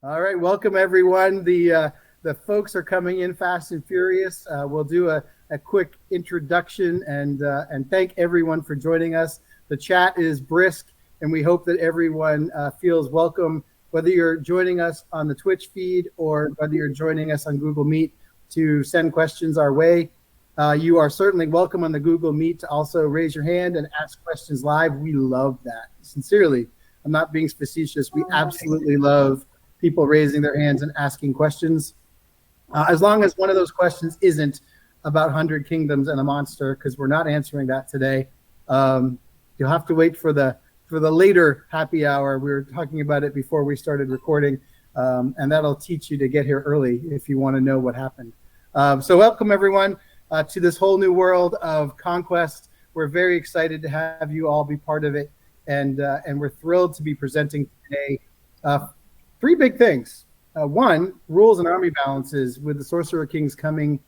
All right, welcome everyone. The folks are coming in fast and furious. We'll do a quick introduction and thank everyone for joining us. The chat is brisk, and we hope that everyone feels welcome, whether you're joining us on the Twitch feed or whether you're joining us on Google Meet to send questions our way. You are certainly welcome on the Google Meet to also raise your hand and ask questions live. We love that. Sincerely, I'm not being facetious. We absolutely love people raising their hands and asking questions. As long as one of those questions isn't about 100 Kingdoms and a monster, because we're not answering that today. You'll have to wait for the later happy hour. We were talking about it before we started recording, and that'll teach you to get here early if you want to know what happened. So welcome everyone to this whole new world of Conquest. We're very excited to have you all be part of it, and we're thrilled to be presenting today three big things. One, rules and army balances with the Sorcerer Kings coming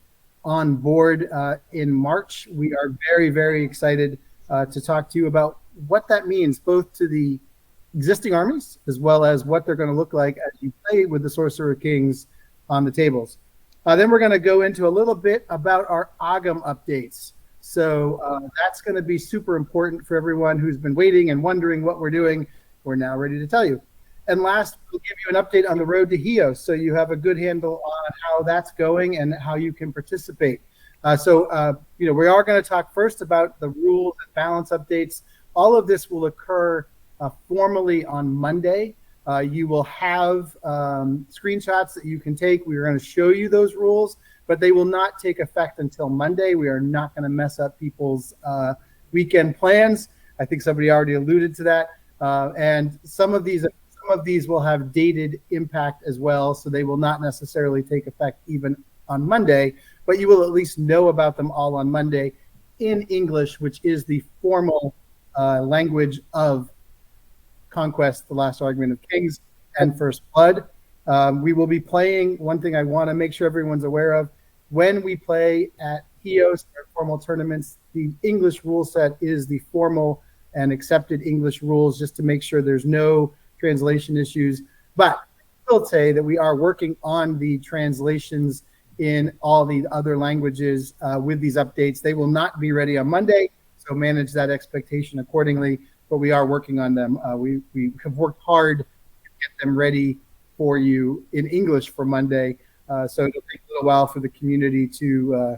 on board in March. We are very, very excited to talk to you about what that means, both to the existing armies as well as what they're going to look like as you play with the Sorcerer Kings on the tables. Then we're going to go into a little bit about our Aghm updates. So that's going to be super important for everyone who's been waiting and wondering what we're doing. We're now ready to tell you. And last, we'll give you an update on the road to Hio, so you have a good handle on how that's going and how you can participate. We are going to talk first about the rules and balance updates. All of this will occur formally on Monday. You will have screenshots that you can take. We are going to show you those rules, but they will not take effect until Monday. We are not going to mess up people's weekend plans. I think somebody already alluded to that. And some of these will have dated impact as well, so they will not necessarily take effect even on Monday, but you will at least know about them all on Monday in English, which is the formal language of Conquest, the Last Argument of Kings, and First Blood. We will be playing, one thing I want to make sure everyone's aware of, when we play at HIOS or formal tournaments, the English rule set is the formal and accepted English rules, just to make sure there's no translation issues. But I will say that we are working on the translations in all the other languages with these updates. They will not be ready on Monday, so manage that expectation accordingly, but we are working on them. We have worked hard to get them ready for you in English for Monday, so it'll take a little while for the community to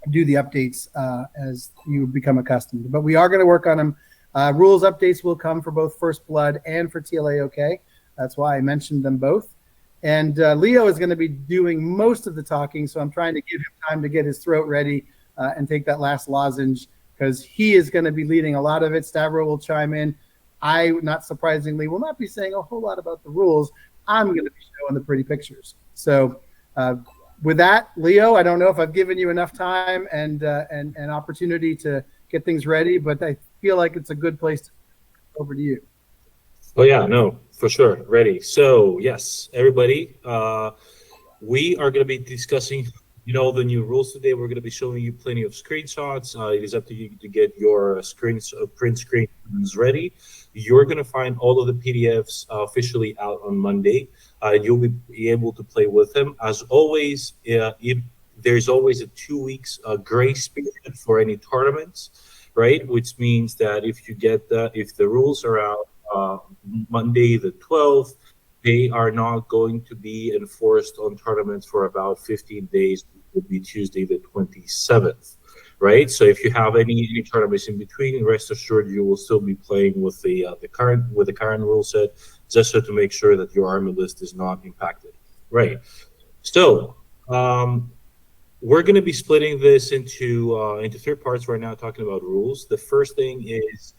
do the updates as you become accustomed. But we are going to work on them. Rules updates will come for both First Blood and for TLAOK. That's why I mentioned them both. And Leo is going to be doing most of the talking, so I'm trying to give him time to get his throat ready and take that last lozenge, because he is going to be leading a lot of it. Stavro will chime in. I, not surprisingly, will not be saying a whole lot about the rules. I'm going to be showing the pretty pictures. So with that, Leo, I don't know if I've given you enough time and opportunity to get things ready, but I feel like it's a good place to over to you. Oh yeah, no, for sure, ready. So yes, everybody, we are going to be discussing, the new rules today. We're going to be showing you plenty of screenshots. It is up to you to get your print screens ready. You're going to find all of the PDFs officially out on Monday. You'll be able to play with them. As always, there's always a 2 weeks grace period for any tournaments, right? Which means that if the rules are out Monday the 12th, they are not going to be enforced on tournaments for about 15 days. It will be Tuesday the 27th, right? So if you have any tournaments in between, rest assured you will still be playing with the current rule set, just so to make sure that your army list is not impacted, right? So we're going to be splitting this into three parts right now, talking about rules. The first thing is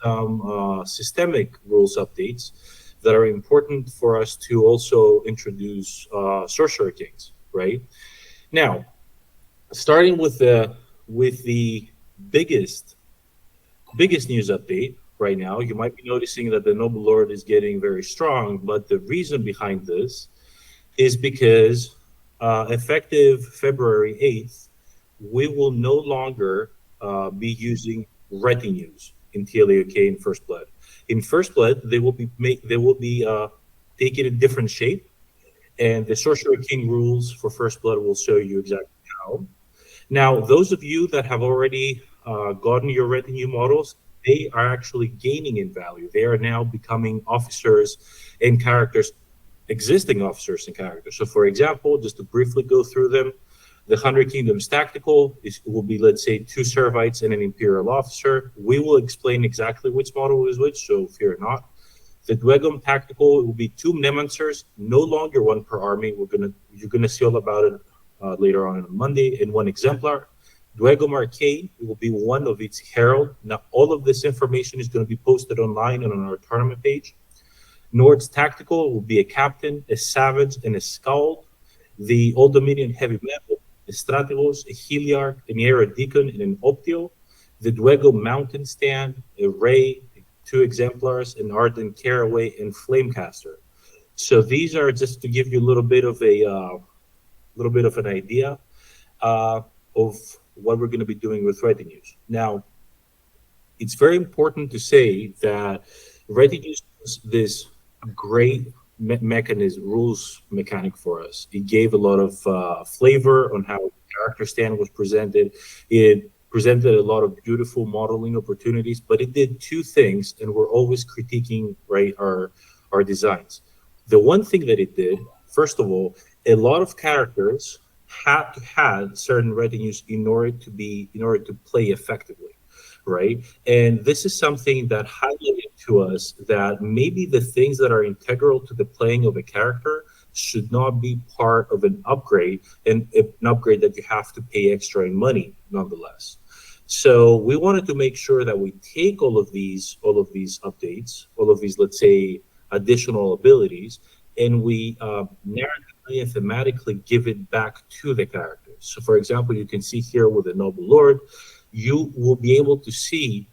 systemic rules updates that are important for us to also introduce Sorcerer Kings, right? Now, starting with the biggest news update right now, you might be noticing that the Noble Lord is getting very strong, but the reason behind this is because effective February 8th, we will no longer be using retinues in TLAOK and First Blood. In First Blood, they will be taking a different shape. And the Sorcerer King rules for First Blood will show you exactly how. Now, those of you that have already gotten your retinue models, they are actually gaining in value. They are now becoming officers and characters, existing officers and characters. So, for example, just to briefly go through them, the 100 Kingdoms Tactical will be, let's say, 2 Servites and an Imperial officer. We will explain exactly which model is which, so fear not. The Dwegum Tactical will be 2 Mnemonters, no longer 1 per army. You're gonna see all about it later on Monday, and 1 Exemplar. Dwegum Arcade, it will be 1 of its Herald. Now, all of this information is going to be posted online and on our tournament page. Nord's Tactical will be a Captain, a Savage, and a Skald. The Old Dominion Heavy Metal, a Strategos, a Heliarch, an Era Deacon, and an Optio. The Dwegum Mountain Stand, a Ray, 2 Exemplars, an Ardent Caraway, and Flamecaster. So these are just to give you a little bit of an idea of what we're going to be doing with retinues. Now, it's very important to say that retinues is this great rules mechanic for us. It gave a lot of flavor on how the character stand was presented. It presented a lot of beautiful modeling opportunities, but it did 2 things, and we're always critiquing our designs. The one thing that it did, first of all, a lot of characters had to have certain retinues in order to play effectively, right? And this is something that highlighted to us that maybe the things that are integral to the playing of a character should not be part of an upgrade, and an upgrade that you have to pay extra in money nonetheless. So we wanted to make sure that we take all of these updates, all of these, let's say, additional abilities, and we narratively and thematically give it back to the characters. So, for example, you can see here with the Noble Lord, you will be able to see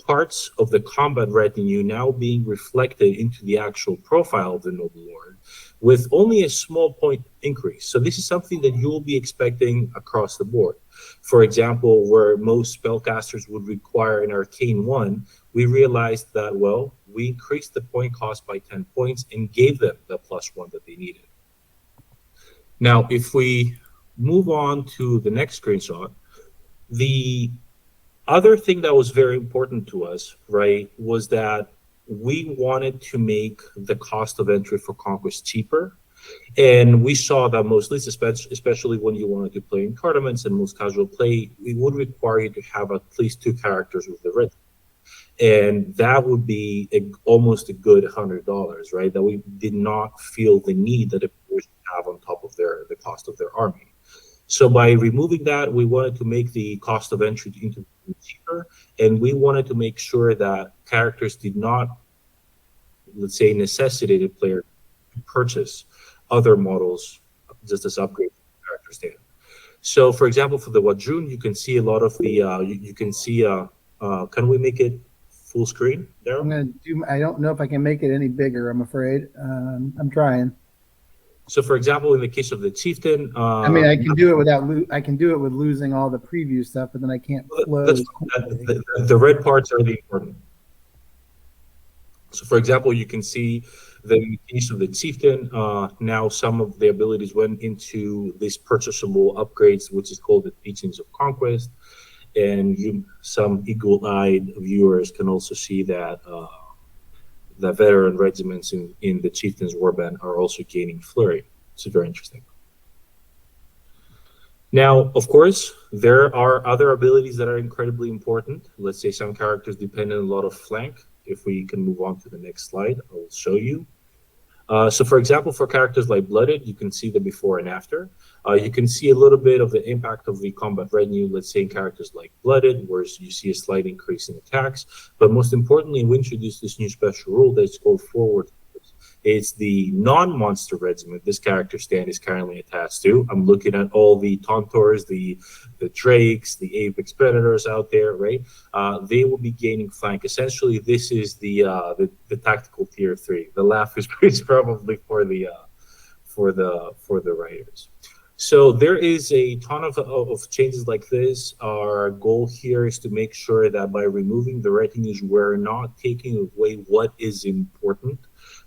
parts of the combat retinue now being reflected into the actual profile of the Noble Lord with only a small point increase. So this is something that you will be expecting across the board. For example, where most spellcasters would require an Arcane 1, we realized that, well, we increased the point cost by 10 points and gave them the +1 that they needed. Now, if we move on to the next screenshot, the other thing that was very important to us, right, was that we wanted to make the cost of entry for Conquest cheaper. And we saw that most lists, especially when you wanted to play in tournaments and most casual play, we would require you to have at least 2 characters with the red. And that would be almost a good $100, right? That we did not feel the need that the players have on top of the cost of their army. So by removing that, we wanted to make the cost of entry into cheaper, and we wanted to make sure that characters did not, let's say, necessitate a player to purchase other models just as upgrade character stand. So, for example, for the Wadrun, you can see a lot of the. You can see. Can we make it full screen, Daryl? I'm gonna do. I don't know if I can make it any bigger. I'm afraid. I'm trying. So, for example, in the case of the Chieftain, I mean, I can do it without. I can do it with losing all the preview stuff, but then I can't flow. The red parts are the important. So, for example, you can see that in the case of the Chieftain, now some of the abilities went into these purchasable upgrades, which is called the Teachings of Conquest. And some eagle-eyed viewers can also see that the veteran regiments in the Chieftain's Warband are also gaining Flurry. It's very interesting. Now, of course, there are other abilities that are incredibly important. Let's say some characters depend on a lot of flank. If we can move on to the next slide, I'll show you. So, for example, for characters like Blooded, you can see the before and after. You can see a little bit of the impact of the combat retinue, let's say in characters like Blooded, where you see a slight increase in attacks. But most importantly, we introduced this new special rule that's called Forward. It's the non-monster regiment this character stand is currently attached to. I'm looking at all the Tauntors, the Drakes, the Apex Predators out there, right? They will be gaining flank. Essentially, this is the tactical tier 3. The laugh is probably for the writers. So there is a ton of changes like this. Our goal here is to make sure that by removing the retinues, we're not taking away what is important.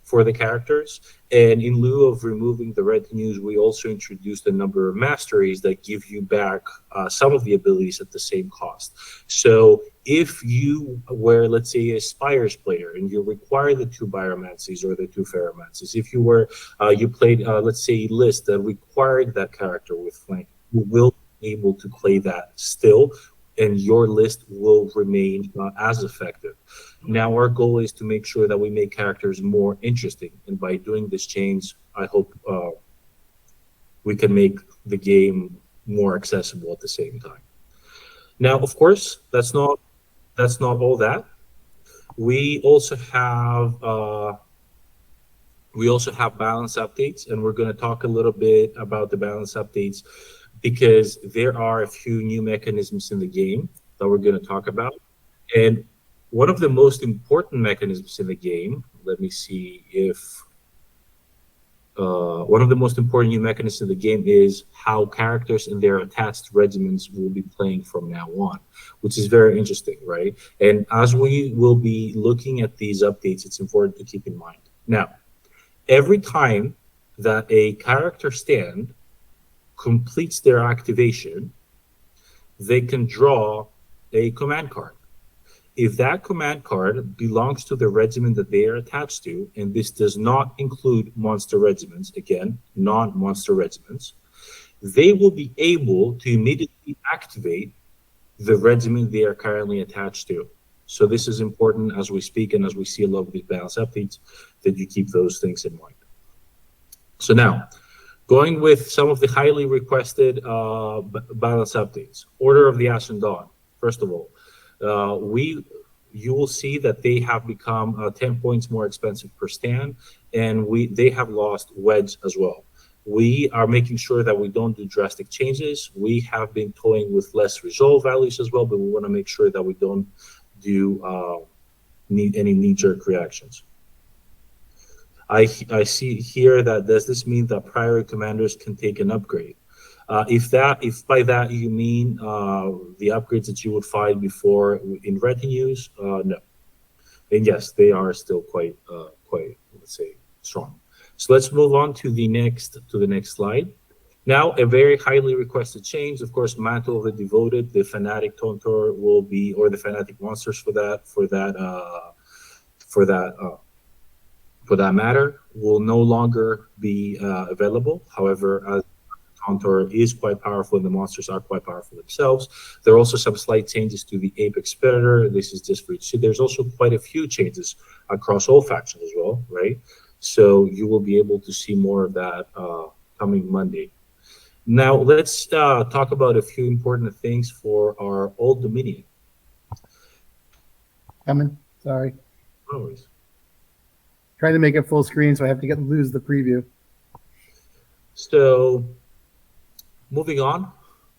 for the characters. And in lieu of removing the retinues, we also introduced a number of masteries that give you back some of the abilities at the same cost. So if you were, let's say, a Spires player and you require the 2 Biomancies or the 2 Ferromancies, if you were, you played, let's say, a list that required that character with flank, you will be able to play that still, and your list will remain as effective. Now, our goal is to make sure that we make characters more interesting, and by doing this change, I hope we can make the game more accessible at the same time. Now, of course, that's not all that. We also have balance updates, and we're going to talk a little bit about the balance updates because there are a few new mechanisms in the game that we're going to talk about. And one of the most important mechanisms in the game, let me see if one of the most important new mechanisms in the game is how characters and their attached regiments will be playing from now on, which is very interesting, right? And as we will be looking at these updates, it's important to keep in mind. Now, every time that a character stand completes their activation, they can draw a command card. If that command card belongs to the regiment that they are attached to, and this does not include monster regiments, again, non-monster regiments, they will be able to immediately activate the regiment they are currently attached to. So this is important as we speak and as we see a lot of these balance updates, that you keep those things in mind. So now, going with some of the highly requested balance updates. Order of the Ashen Dawn, first of all. You will see that they have become 10 points more expensive per stand, and they have lost wedge as well. We are making sure that we don't do drastic changes. We have been toying with less resolve values as well, but we want to make sure that we don't do any knee-jerk reactions. I see here that does this mean that prior commanders can take an upgrade? If by that you mean the upgrades that you would find before in retinues, no. And yes, they are still quite let's say strong. So let's move on to the next slide. Now, a very highly requested change, of course, Mantle of the Devoted, the Fanatic Tauntor will be, or the Fanatic Monsters for that matter, will no longer be available. However, as Tauntor is quite powerful and the monsters are quite powerful themselves, there are also some slight changes to the Apex Predator. This is just for each. So there's also quite a few changes across all factions as well, right? So you will be able to see more of that coming Monday. Now, let's talk about a few important things for our Old Dominion. Coming. Sorry. No worries. Trying to make it full screen, so I have to lose the preview. So, moving on,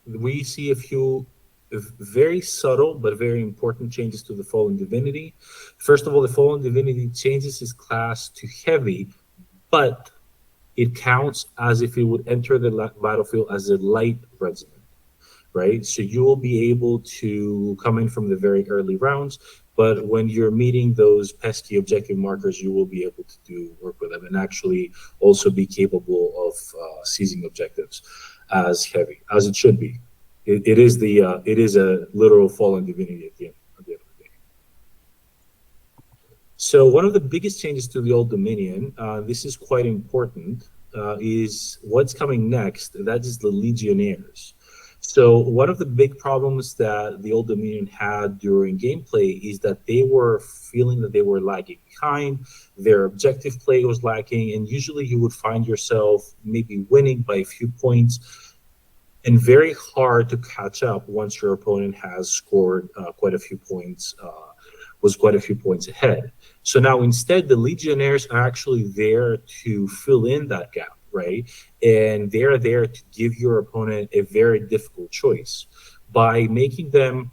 we see a few very subtle but very important changes to the Fallen Divinity. First of all, the Fallen Divinity changes his class to heavy, but it counts as if it would enter the battlefield as a light regiment, right? So you will be able to come in from the very early rounds, but when you're meeting those pesky objective markers, you will be able to do work with them and actually also be capable of seizing objectives as heavy, as it should be. It is a literal Fallen Divinity at the end of the day. So one of the biggest changes to the Old Dominion, this is quite important, is what's coming next. That is the Legionnaires. So one of the big problems that the Old Dominion had during gameplay is that they were feeling that they were lagging behind. Their objective play was lacking, and usually you would find yourself maybe winning by a few points and very hard to catch up once your opponent has scored quite a few points, was quite a few points ahead. So now instead, the Legionnaires are actually there to fill in that gap, right? And they're there to give your opponent a very difficult choice by making them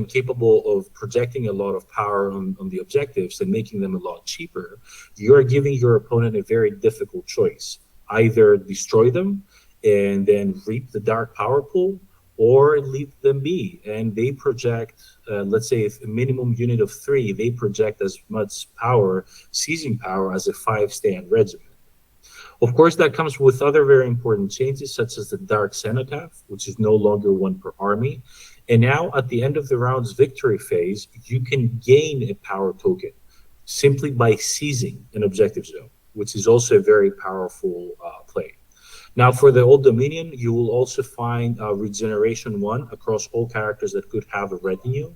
capable of projecting a lot of power on the objectives and making them a lot cheaper. You're giving your opponent a very difficult choice: either destroy them and then reap the dark power pool, or leave them be. And they project, let's say, if a minimum unit of 3, they project as much power, seizing power, as a 5-stand regiment. Of course, that comes with other very important changes, such as the Dark Cenotaph, which is no longer 1 per army. And now, at the end of the round's victory phase, you can gain a power token simply by seizing an objective zone, which is also a very powerful play. Now, for the Old Dominion, you will also find Regeneration 1 across all characters that could have a retinue.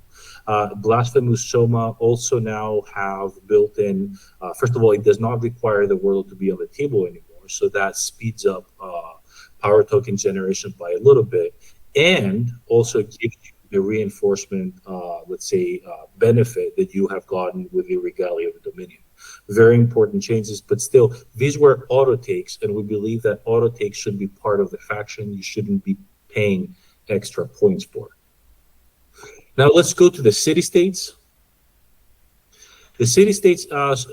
Blasphemous Soma also now have built-in, first of all, it does not require the world to be on the table anymore, so that speeds up power token generation by a little bit, and also gives you the reinforcement, let's say, benefit that you have gotten with the Regalia of the Dominion. Very important changes, but still, these were auto takes, and we believe that auto takes should be part of the faction. You shouldn't be paying extra points for. Now let's go to the city-states. The city-states,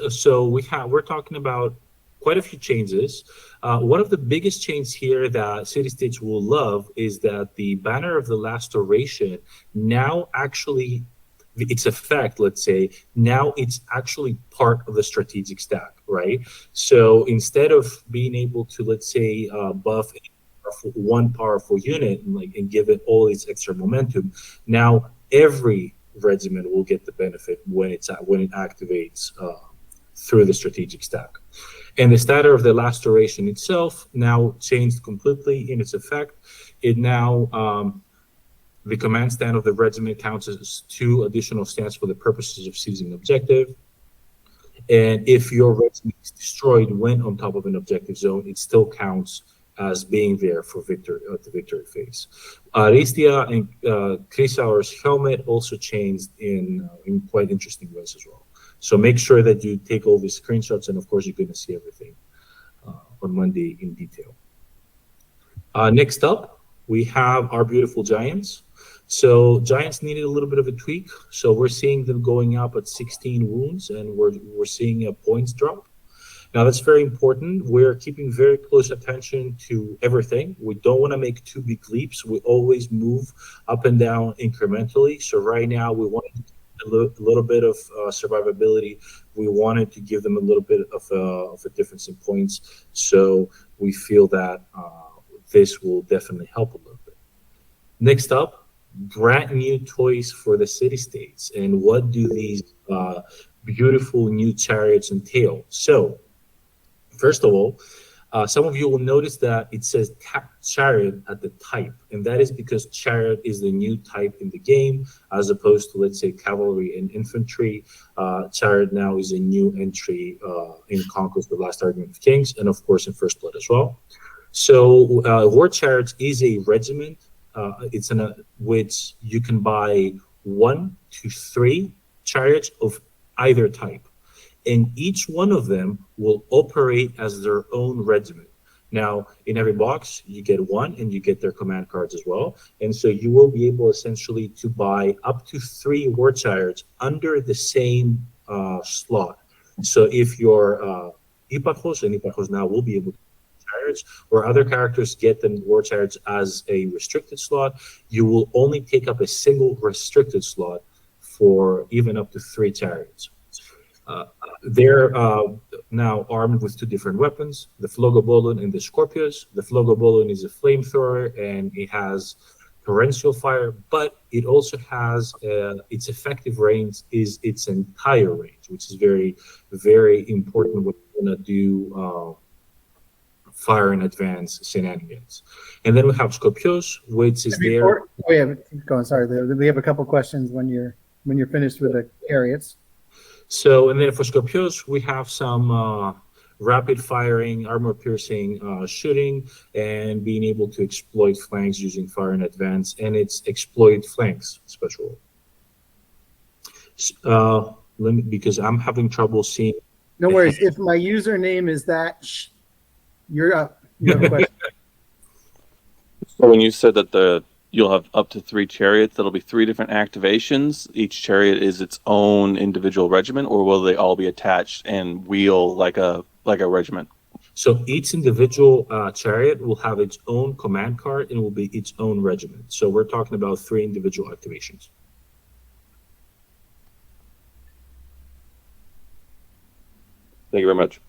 so we're talking about quite a few changes. One of the biggest changes here that city-states will love is that the Banner of the Last Oration now actually, its effect, let's say, now it's actually part of the strategic stack, right? So instead of being able to, let's say, buff one powerful unit and give it all its extra momentum, now every regiment will get the benefit when it activates through the strategic stack. And the status of the Last Oration itself now changed completely in its effect. It now the command stand of the regiment counts as 2 additional stands for the purposes of seizing objective. And if your regiment is destroyed when on top of an objective zone, it still counts as being there for victory at the victory phase. Aristia and Chrysaor's helmet also changed in quite interesting ways as well. So make sure that you take all these screenshots, and of course you're going to see everything on Monday in detail. Next up, we have our beautiful giants. So giants needed a little bit of a tweak. So we're seeing them going up at 16 wounds, and we're seeing a points drop. Now that's very important. We're keeping very close attention to everything. We don't want to make too big leaps. We always move up and down incrementally. So right now we want a little bit of survivability. We wanted to give them a little bit of a difference in points. So we feel that this will definitely help a little bit. Next up, brand new toys for the city-states. And what do these beautiful new chariots entail? So first of all, some of you will notice that it says chariot at the type, and that is because chariot is the new type in the game, as opposed to, let's say, cavalry and infantry. Chariot now is a new entry in Conquest, the Last Argument of Kings, and of course in First Blood as well. So War Chariots is a regiment. It's which you can buy 1 to 3 chariots of either type. And each one of them will operate as their own regiment. Now, in every box, you get 1, and you get their command cards as well. And so you will be able essentially to buy up to 3 war chariots under the same slot. So if your Ipachos, and Ipachos now will be able to chariots, or other characters get them war chariots as a restricted slot, you will only take up a single restricted slot for even up to 3 chariots. They're now armed with 2 different weapons, the Flogobolon and the Scorpius. The Flogobolon is a flamethrower, and it has torrential fire, but it also has its effective range is its entire range, which is very, very important when you're going to do fire in advance shenanigans. And then we have Scorpius, which is there. Oh yeah, keep going. Sorry, we have a couple questions when you're finished with the chariots. So, and then for Scorpius, we have some rapid firing, armor piercing shooting, and being able to exploit flanks using fire in advance, and it's exploit flanks special. Because I'm having trouble seeing. No worries. If my username is that, you're up. You have a question. So when you said that you'll have up to 3 chariots, that'll be 3 different activations. Each chariot is its own individual regiment, or will they all be attached and wheel like a regiment? So each individual chariot will have its own command card and will be its own regiment. So we're talking about 3 individual activations. Thank you very much.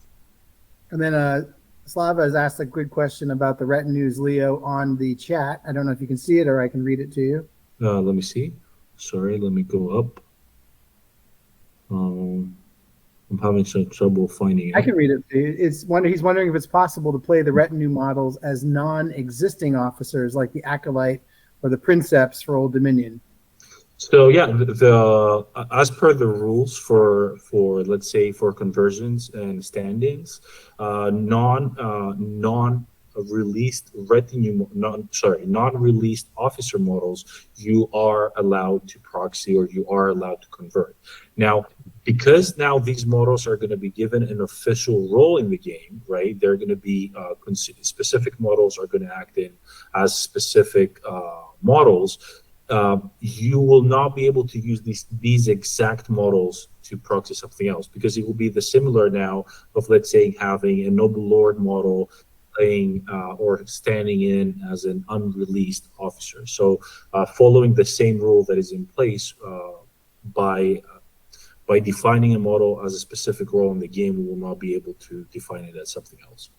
And then Slava has asked a good question about the retinues, Leo, on the chat. I don't know if you can see it or I can read it to you. Let me see. Sorry, let me go up. I'm having some trouble finding it. I can read it to you. He's wondering if it's possible to play the retinue models as non-existing officers like the Acolyte or the Princeps for Old Dominion. So yeah, the as per the rules for let's say for conversions and standings, non-released non-released officer models, you are allowed to proxy or you are allowed to convert. Now, because now these models are going to be given an official role in the game, right? They're going to be specific models are going to act in as specific models. You will not be able to use these exact models to proxy something else, because it will be the similar now of, let's say, having a noble lord model playing or standing in as an unreleased officer. So following the same rule that is in place by defining a model as a specific role in the game, we will not be able to define it as something else.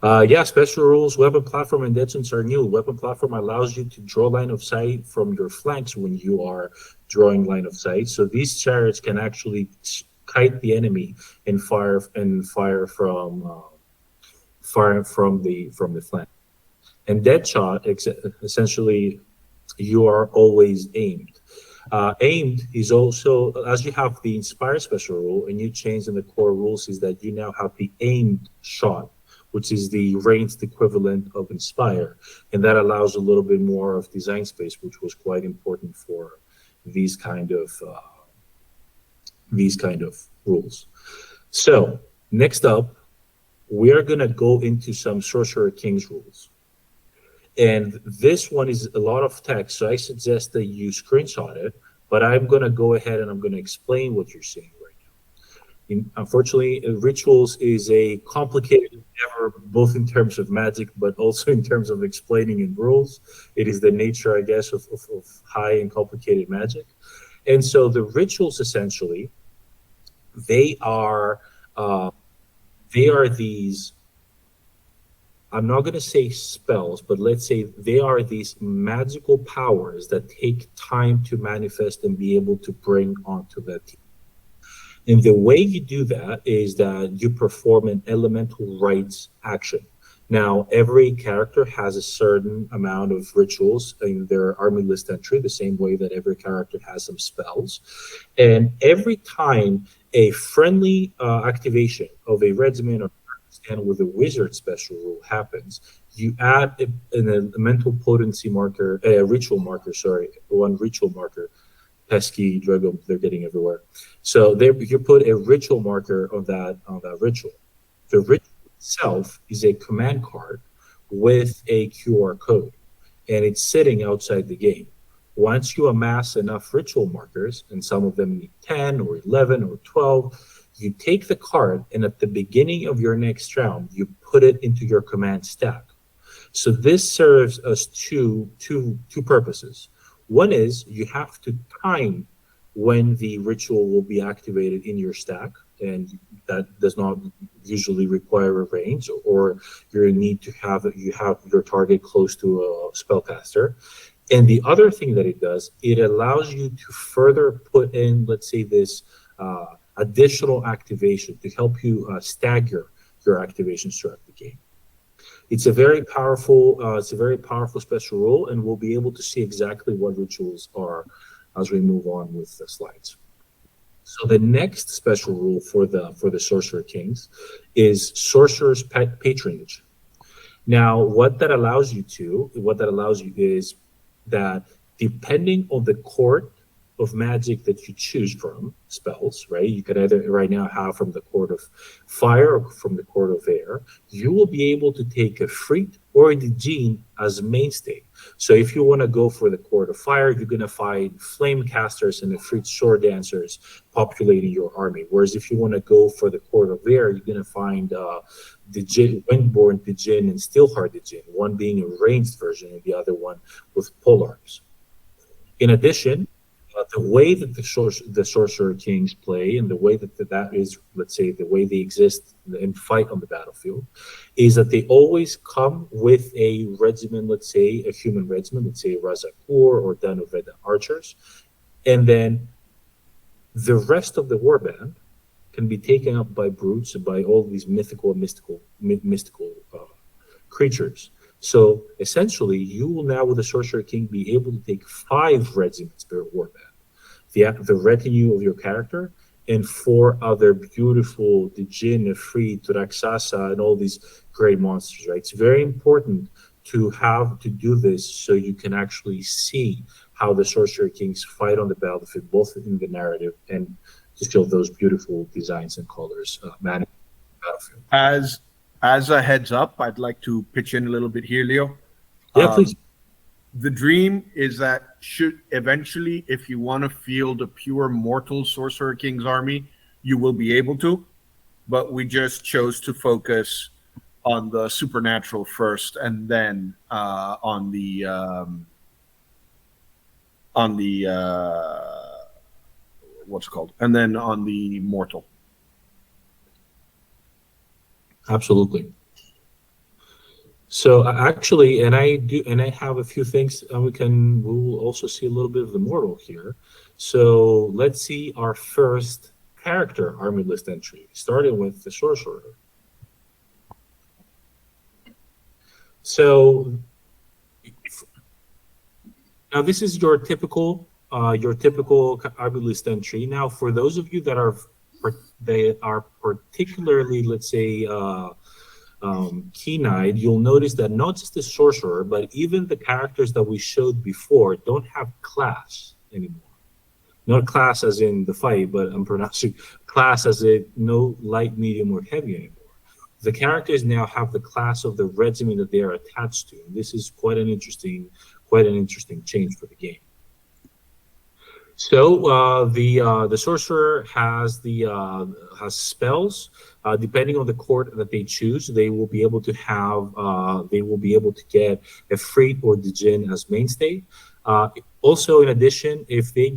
Yeah, special rules, weapon platform and detonators are new. Weapon platform allows you to draw line of sight from your flanks when you are drawing line of sight. So these chariots can actually kite the enemy and fire from the flank. And dead shot, essentially, you are always aimed. Aimed is also, as you have the inspire special rule, a new change in the core rules is that you now have the aimed shot, which is the ranged equivalent of inspire, and that allows a little bit more of design space, which was quite important for these kind of rules. So next up, we are going to go into some Sorcerer King's rules. And this one is a lot of text, so I suggest that you screenshot it, but I'm going to go ahead and I'm going to explain what you're seeing right now. Unfortunately, rituals is a complicated endeavor, both in terms of magic, but also in terms of explaining in rules. It is the nature, I guess, of high and complicated magic. And so the rituals, essentially, they are these, I'm not going to say spells, but let's say they are these magical powers that take time to manifest and be able to bring onto the team. And the way you do that is that you perform an elemental rites action. Now, every character has a certain amount of rituals in their army list entry, the same way that every character has some spells. And every time a friendly activation of a regiment or and with a wizard special rule happens, you add an elemental potency marker, a ritual marker, one ritual marker. Pesky Drago, they're getting everywhere. So there, you put a ritual marker on that ritual. The ritual itself is a command card with a QR code, and it's sitting outside the game. Once you amass enough ritual markers, and some of them need 10 or 11 or 12, you take the card, and at the beginning of your next round, you put it into your command stack. So this serves as two purposes. One is you have to time when the ritual will be activated in your stack, and that does not usually require a range, or you need to have your target close to a spellcaster. And the other thing that it does, it allows you to further put in, let's say, this additional activation to help you stagger your activations throughout the game. It's a very powerful special rule, and we'll be able to see exactly what rituals are as we move on with the slides. So the next special rule for the Sorcerer Kings is Sorcerer's Patronage. Now, what that allows you is that depending on the court of magic that you choose from, spells, right? You could either right now have from the Court of Fire or from the Court of Air. You will be able to take a Freet or a Djinn as a mainstay. So if you want to go for the Court of Fire, you're going to find Flame Casters and the Freet Sword Dancers populating your army. Whereas if you want to go for the Court of Air, you're going to find Djinn, Windborn Djinn and Steelheart Djinn, one being a ranged version and the other one with polearms. In addition, the way that the Sorcerer Kings play and the way that is, let's say, the way they exist and fight on the battlefield, is that they always come with a regiment, let's say, a human regiment, let's say Razakur or Danuveda archers, and then the rest of the warband can be taken up by brutes and by all these mystical creatures. So essentially, you will now, with the Sorcerer King, be able to take 5 regiments per warband, the retinue of your character, and 4 other beautiful Djinn, Efreet, Raksasa, and all these great monsters. Right? It's very important to do this so you can actually see how the Sorcerer Kings fight on the battlefield, both in the narrative and to show those beautiful designs and colors managed on the battlefield. As a heads up, I'd like to pitch in a little bit here, Leo. Yeah, please. The dream is that should eventually, if you want to field a pure mortal Sorcerer King's army, you will be able to. But we just chose to focus on the supernatural first, and then on the what's it called, and then on the mortal. Absolutely. So actually, and I have a few things, and we will also see a little bit of the mortal here. So let's see our first character army list entry, starting with the Sorcerer. So now this is your typical army list entry. Now, for those of you that are particularly, let's say, keen-eyed, you'll notice that not just the Sorcerer, but even the characters that we showed before don't have class anymore. Not class as in the fight, but I'm pronouncing class as in no light, medium, or heavy anymore. The characters now have the class of the regiment that they are attached to. And this is quite an interesting change for the game. So the Sorcerer has has spells. Depending on the court that they choose, they will be able to get a Freet or Djinn as mainstay. Also, in addition, if they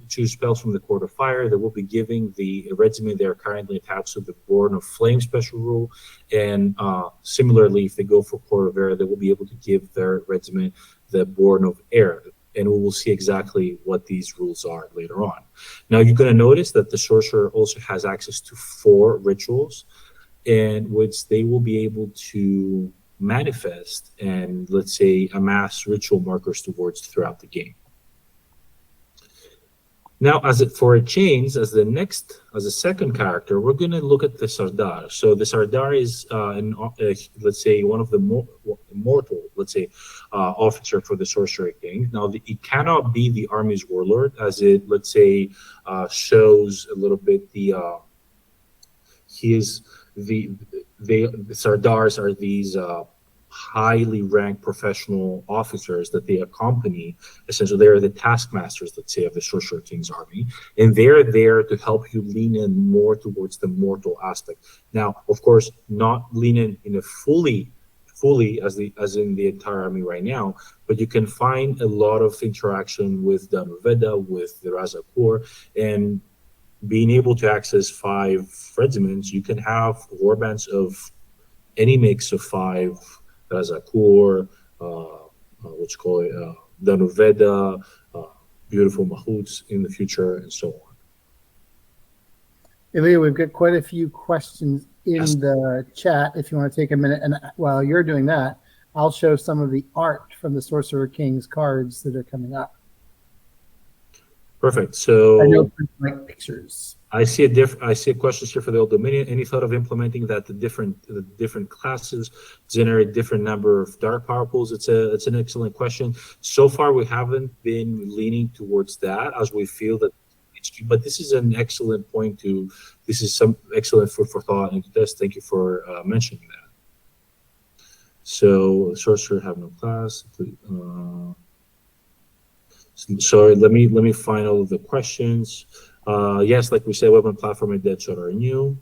choose spells from the Court of Fire, they will be giving the regiment they are currently attached to the Born of Flame special rule. And similarly, if they go for Court of Air, they will be able to give their regiment the Born of Air. And we will see exactly what these rules are later on. Now, you're going to notice that the Sorcerer also has access to 4 rituals, in which they will be able to manifest and, let's say, amass ritual markers towards throughout the game. Now, as a second character, we're going to look at the Sardar. So the Sardar is, let's say, one of the immortal, officer for the Sorcerer King. Now, it cannot be the army's warlord, as it, let's say, shows a little bit the Sardars are these highly ranked professional officers that they accompany. Essentially, they're the taskmasters, let's say, of the Sorcerer King's army, and they're there to help you lean in more towards the mortal aspect. Now, of course, not lean in a fully as in the entire army right now, but you can find a lot of interaction with the Danuveda, with the Razakur, and being able to access 5 regiments. You can have warbands of any mix of 5 Razakur, Danuveda, beautiful Mahouts in the future, and so on. Ilya, we've got quite a few questions in the chat. If you want to take a minute, and while you're doing that, I'll show some of the art from the Sorcerer King's cards that are coming up. Perfect. I know So Chris like pictures. I see I see questions here for the Old Dominion. Any thought of implementing that the different classes generate different number of dark power pools? It's an excellent question. So far, we haven't been leaning towards that as we feel that it's true. But this is an excellent point to. This is some excellent food for thought and to test. Thank you for mentioning that. So sorcerer have no class. Sorry, let me find all of the questions. Yes, like we said, weapon platform and Deadshot are new.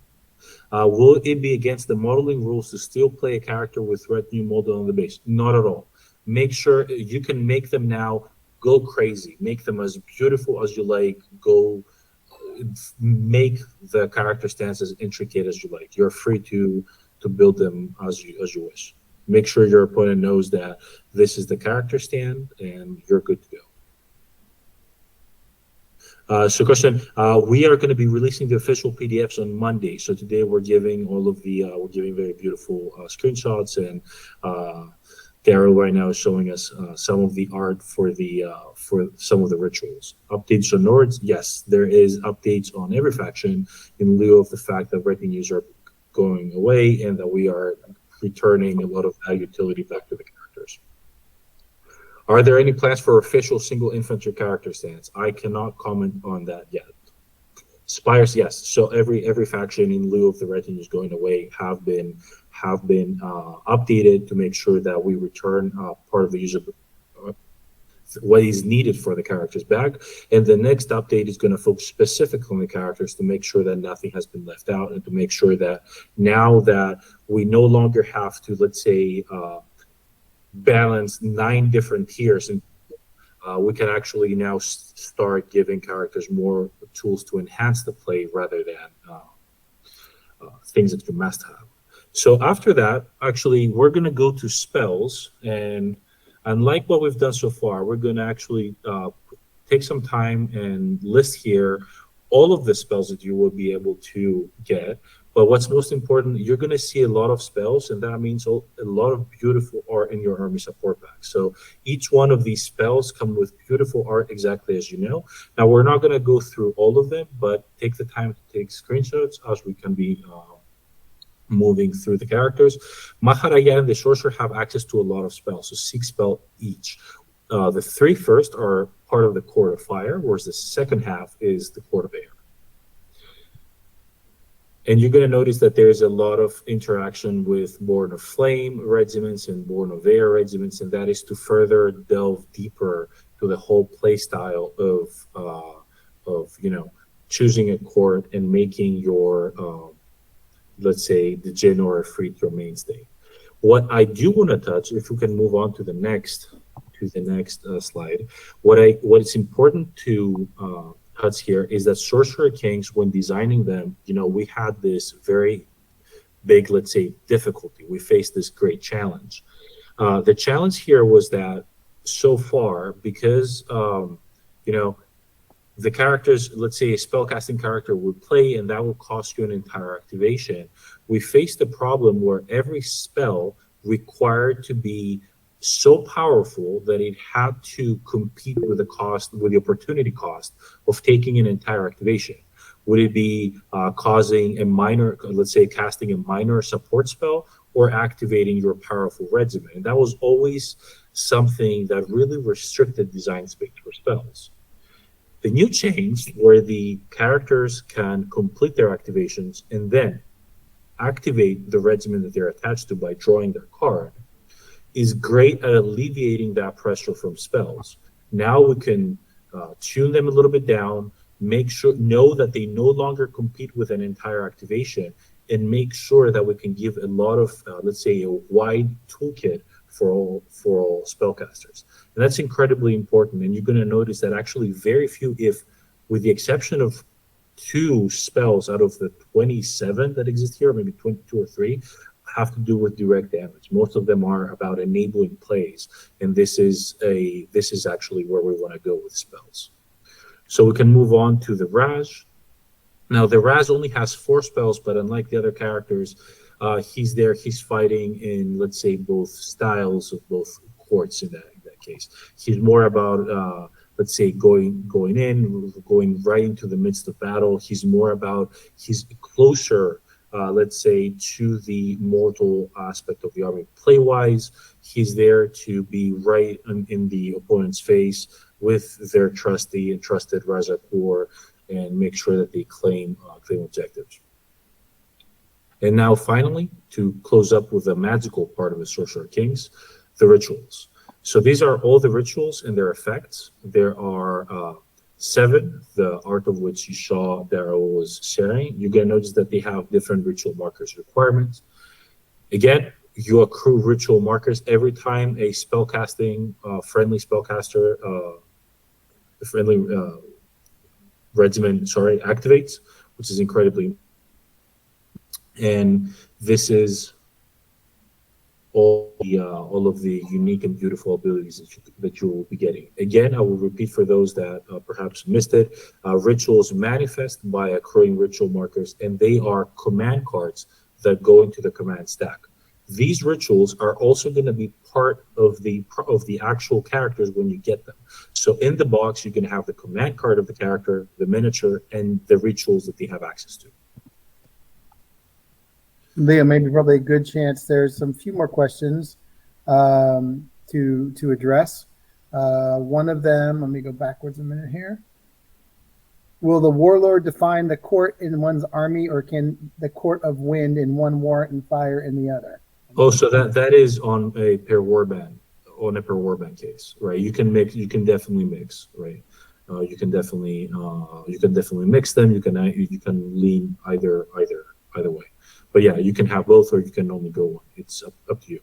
Will it be against the modeling rules to still play a character with retinue model on the base? Not at all. Make sure you can make them now go crazy. Make them as beautiful as you like. Go make the character stance as intricate as you like. You're free to build them as you wish. Make sure your opponent knows that this is the character stand and you're good to go. So question, we are going to be releasing the official PDFs on Monday. So today we're giving all of the, we're giving very beautiful screenshots, and Daryl right now is showing us some of the art for some of the rituals. Updates on Nords, yes, there is updates on every faction in lieu of the fact that retinues are going away and that we are returning a lot of that utility back to the characters. Are there any plans for official single infantry character stands? I cannot comment on that yet. Spires, yes. So every faction in lieu of the retinues going away have been updated to make sure that we return part of the user what is needed for the characters back. And the next update is going to focus specifically on the characters to make sure that nothing has been left out, and to make sure that now that we no longer have to, let's say, balance 9 different tiers, and we can actually now start giving characters more tools to enhance the play rather than things that you must have. So after that, actually, we're going to go to spells, and unlike what we've done so far, we're going to actually take some time and list here all of the spells that you will be able to get. But what's most important, you're going to see a lot of spells, and that means a lot of beautiful art in your army support pack. So each one of these spells come with beautiful art, exactly as you know. Now, we're not going to go through all of them, but take the time to take screenshots as we can be moving through the characters. Maharaja and the Sorcerer have access to a lot of spells, so 6 spells each. The 3 first are part of the Court of Fire, whereas the second half is the Court of Air. And you're going to notice that there's a lot of interaction with Born of Flame regiments and Born of Air regiments, and that is to further delve deeper to the whole play style of choosing a court and making your let's say the Jinn or a free throw mainstay. What I do want to touch, if we can move on to the next slide, what is important to touch here is that Sorcerer Kings, when designing them, we had this very big, let's say, difficulty. We faced this great challenge. The challenge here was that so far, because the characters, let's say a spellcasting character would play and that will cost you an entire activation, we faced a problem where every spell required to be so powerful that it had to compete with the opportunity cost of taking an entire activation. Would it be causing a minor, let's say casting a minor support spell, or activating your powerful regiment? And that was always something that really restricted design space for spells. The new change, where the characters can complete their activations and then activate the regiment that they're attached to by drawing their card, is great at alleviating that pressure from spells. Now we can tune them a little bit down, know that they no longer compete with an entire activation, and make sure that we can give a lot of, let's say, a wide toolkit for all spellcasters. And that's incredibly important. And you're going to notice that actually very few, if with the exception of 2 spells out of the 27 that exist here, maybe 22 or 3, have to do with direct damage. Most of them are about enabling plays, and this is actually where we want to go with spells. So we can move on to the Raj. Now the Raz only has 4 spells, but unlike the other characters, he's fighting in, let's say, both styles of both courts in that case. He's more about let's say, going right into the midst of battle. He's more about, he's closer, let's say, to the mortal aspect of the army. Play-wise, he's there to be right in the opponent's face with their trusty and trusted Razakor and make sure that they claim objectives. And now, finally, to close up with the magical part of the Sorcerer Kings, the rituals. So these are all the rituals and their effects. There are 7, the art of which you saw Daryl was sharing. You can notice that they have different ritual markers requirements. Again, you accrue ritual markers every time a spellcasting, friendly spellcaster, friendly regimen, activates, which is incredibly. And this is all of the unique and beautiful abilities that you will be getting. Again, I will repeat for those that perhaps missed it. Rituals manifest by accruing ritual markers, and they are command cards that go into the command stack. These rituals are also going to be part of the actual characters when you get them. So in the box, you can have the command card of the character, the miniature, and the rituals that they have access to. Leo, maybe probably a good chance there's some few more questions to address. One of them, let me go backwards a minute here. Will the warlord define the court in one's army, or can the court of wind in one warrant and fire in the other? Oh, so that is on a per warband, case, right? You can definitely mix, right? You can definitely mix them. You can lean either way. But yeah, you can have both, or you can only go one. It's up to you.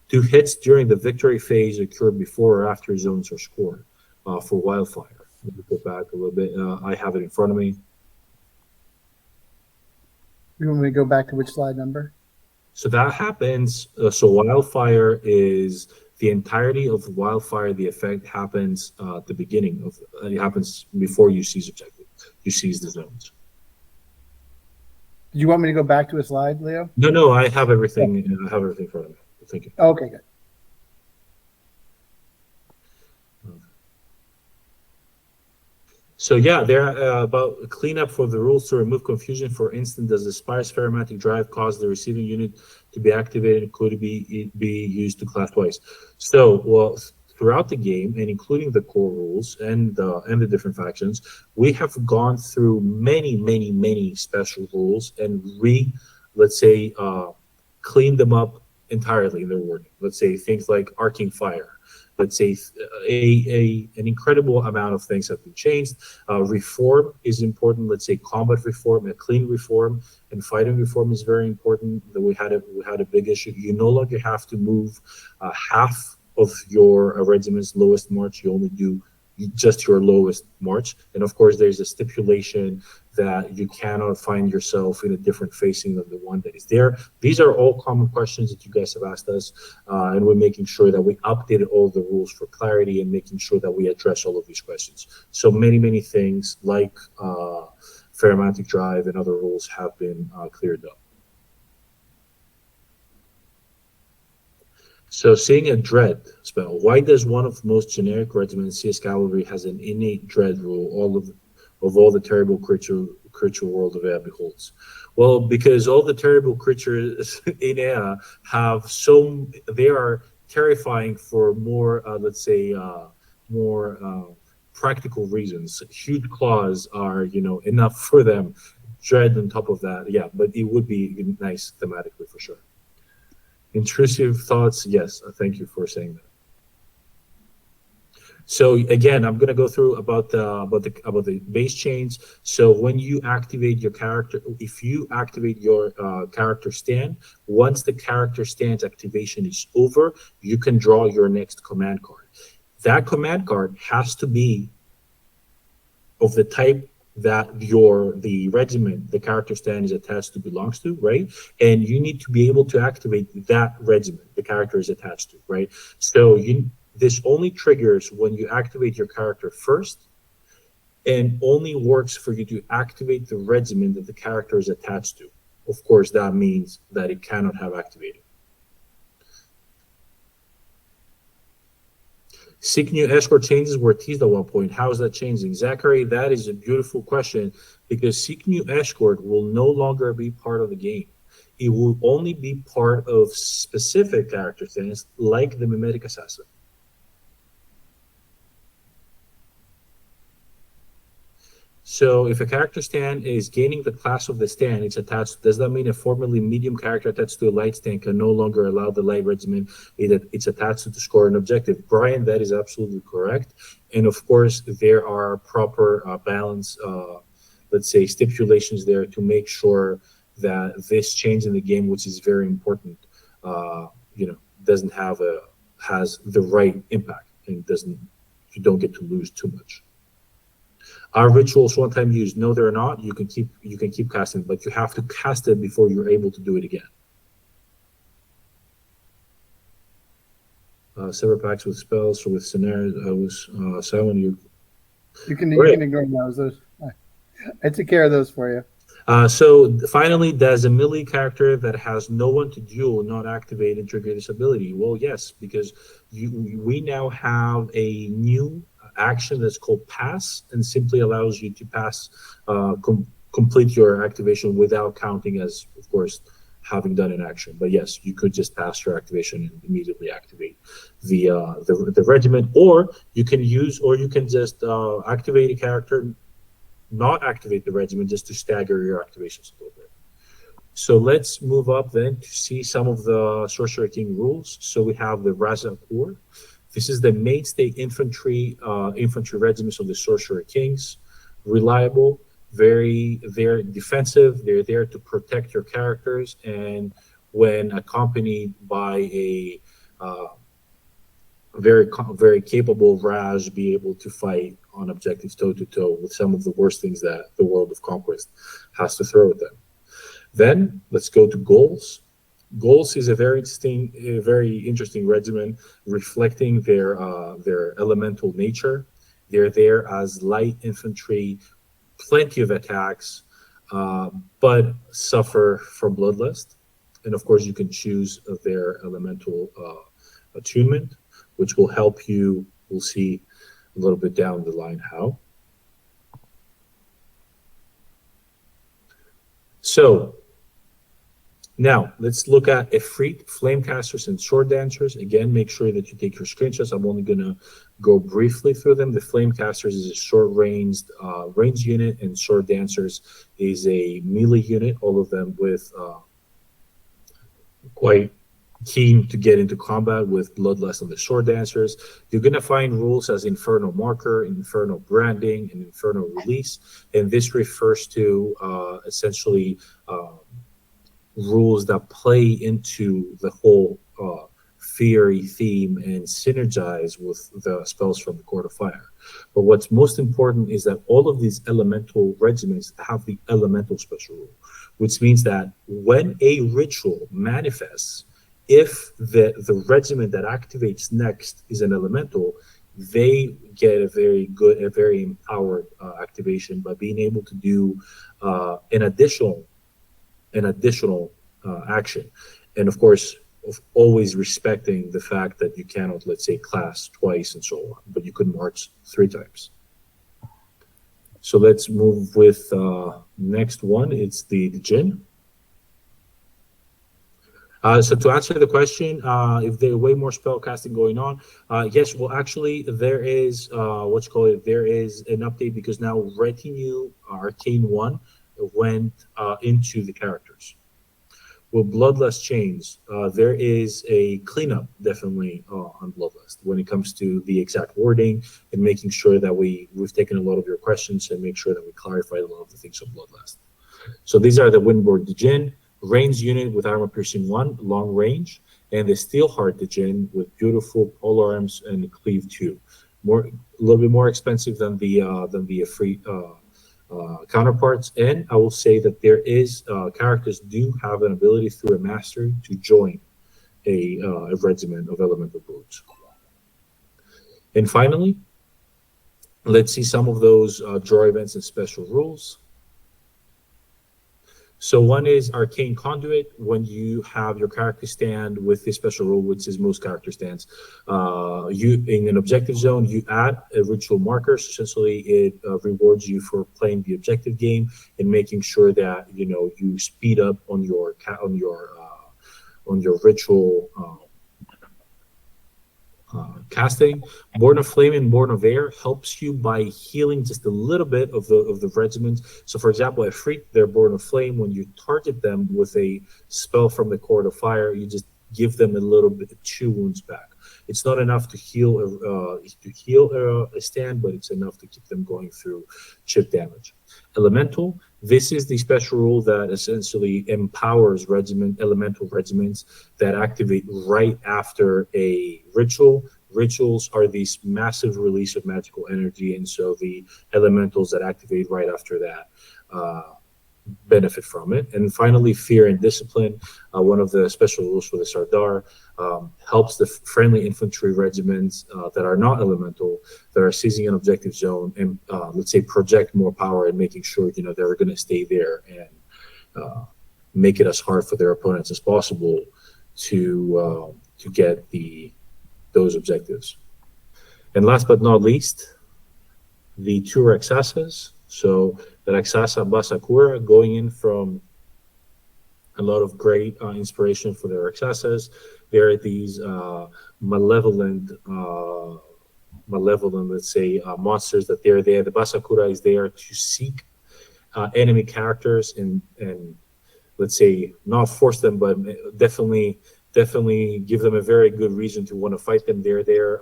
Do hits during the victory phase occur before or after zones are scored? For Wildfire, let me go back a little bit. I have it in front of me. You want me to go back to which slide number? So that happens. So Wildfire is the entirety of Wildfire. The effect happens at the beginning of. It happens before you seize objective. You seize the zones. Do you want me to go back to a slide, Leo? No, I have everything. I have everything in front of me. Thank you. Okay, good. So yeah, they're about cleanup for the rules to remove confusion. For instance, does the Spire's Pharematic Drive cause the receiving unit to be activated? Could it be used to class twice? So, well, throughout the game, and including the core rules and the different factions, we have gone through many special rules and cleaned them up entirely in their wording. Let's say things like arcing fire. Let's say an incredible amount of things have been changed. Reform is important. Let's say combat reform, a clean reform, and fighting reform is very important. That we had a big issue. You no longer have to move half of your regiment's lowest march. You only do just your lowest march. And of course, there's a stipulation that you cannot find yourself in a different facing than the one that is there. These are all common questions that you guys have asked us, and we're making sure that we updated all the rules for clarity and making sure that we address all of these questions. So many things like Pharematic Drive and other rules have been cleared up. So seeing a dread spell, why does one of the most generic regiments, CS Cavalry, has an innate dread rule of all the terrible creature world of air beholds? Well, because all the terrible creatures in air they are terrifying for more, more practical reasons. Huge claws are, enough for them. Dread on top of that, yeah, but it would be nice thematically for sure. Intrusive thoughts, yes. Thank you for saying that. So again, I'm going to go through about the base chains. So when you activate your character, if you activate your character stand, once the character stand's activation is over, you can draw your next command card. That command card has to be of the type that the regiment, the character stand is attached to, belongs to, right? And you need to be able to activate that regiment the character is attached to, right? So this only triggers when you activate your character first, and only works for you to activate the regiment that the character is attached to. Of course, that means that it cannot have activated. Seek new escort changes were teased at one point. How is that changing? Zachary, that is a beautiful question because Seek new escort will no longer be part of the game. It will only be part of specific character things like the Mimetic Assassin. So if a character stand is gaining the class of the stand, it's attached. Does that mean a formerly medium character attached to a light stand can no longer allow the light regiment? It's attached to score an objective. Brian, that is absolutely correct. And of course, there are proper balance, let's say, stipulations there to make sure that this change in the game, which is very important, doesn't has the right impact and you don't get to lose too much. Are rituals one-time use? No, they're not. You can keep casting, but you have to cast it before you're able to do it again. Several packs with spells or with scenarios. I was Simon. You can ignore those. I took care of those for you. So finally, does a melee character that has no one to duel not activate and trigger this ability? Well, yes, because we now have a new action that's called pass and simply allows you to pass, complete your activation without counting as, of course, having done an action. But yes, you could just pass your activation and immediately activate the regiment, or you can just activate a character, not activate the regiment, just to stagger your activations a little bit. So let's move up then to see some of the Sorcerer King rules. So we have the Raza Corps. This is the mainstay infantry regiments of the Sorcerer Kings. Reliable, they're defensive. They're there to protect your characters, and when accompanied by a very capable Raj, be able to fight on objectives toe to toe with some of the worst things that the world of Conquest has to throw at them. Then let's go to goals. Goals is a very interesting regimen, reflecting their elemental nature. They're there as light infantry, plenty of attacks, but suffer from bloodlust. And of course, you can choose their elemental attunement, which will help you. We'll see a little bit down the line how. So now let's look at Efreet, Flamecasters, and Sword Dancers. Again, make sure that you take your screenshots. I'm only going to go briefly through them. The Flamecasters is a short-ranged range unit, and Sword Dancers is a melee unit, all of them with quite keen to get into combat with Bloodlust on the Sword Dancers. You're going to find rules as Inferno Marker, Inferno Branding, and Inferno Release, and this refers to essentially rules that play into the whole Fury theme and synergize with the spells from the Court of Fire. But what's most important is that all of these elemental regiments have the elemental special rule, which means that when a ritual manifests, if the regiment that activates next is an elemental, they get a very empowered activation by being able to do an additional action. And of course, always respecting the fact that you cannot, let's say, class twice and so on, but you could march 3 times. So let's move with next one. It's the Djinn. So to answer the question, if there are way more spell casting going on, yes, well, actually, there is there is an update because now Retinue Arcane 1 went into the characters. With Bloodlust Chains, there is a cleanup definitely on Bloodlust when it comes to the exact wording and making sure that we've taken a lot of your questions and make sure that we clarified a lot of the things on Bloodlust. So these are the Windborg Djinn, range unit with armor piercing 1, long range, and the Steelheart Djinn with beautiful pole arms and cleave 2. A little bit more expensive than the Efreet counterparts, and I will say that there is characters do have an ability through a mastery to join a regiment of elemental brutes. And finally, let's see some of those draw events and special rules. So one is Arcane Conduit. When you have your character stand with this special rule, which is most character stands, you in an objective zone, you add a ritual marker. So essentially, it rewards you for playing the objective game and making sure that you speed up on your ritual casting. Born of Flame and Born of Air helps you by healing just a little bit of the regiments. So, for example, a freak, they're Born of Flame. When you target them with a spell from the Court of Fire, you just give them a little bit, 2 wounds back. It's not enough to heal a stand, but it's enough to keep them going through chip damage. Elemental. This is the special rule that essentially empowers elemental regiments that activate right after a ritual. Rituals are these massive release of magical energy, and so the elementals that activate right after that benefit from it. And finally, Fear and Discipline, one of the special rules for the Sardar, helps the friendly infantry regiments that are not elemental, that are seizing an objective zone, and let's say project more power and making sure they're going to stay there and make it as hard for their opponents as possible to get those objectives. And last but not least, the 2 Raksasas. So the Raksasa Basakura, going in from a lot of great inspiration for the Raksasas. There are these malevolent, let's say, monsters that they're there. The Basakura is there to seek enemy characters and let's say not force them, but definitely give them a very good reason to want to fight them. They're there.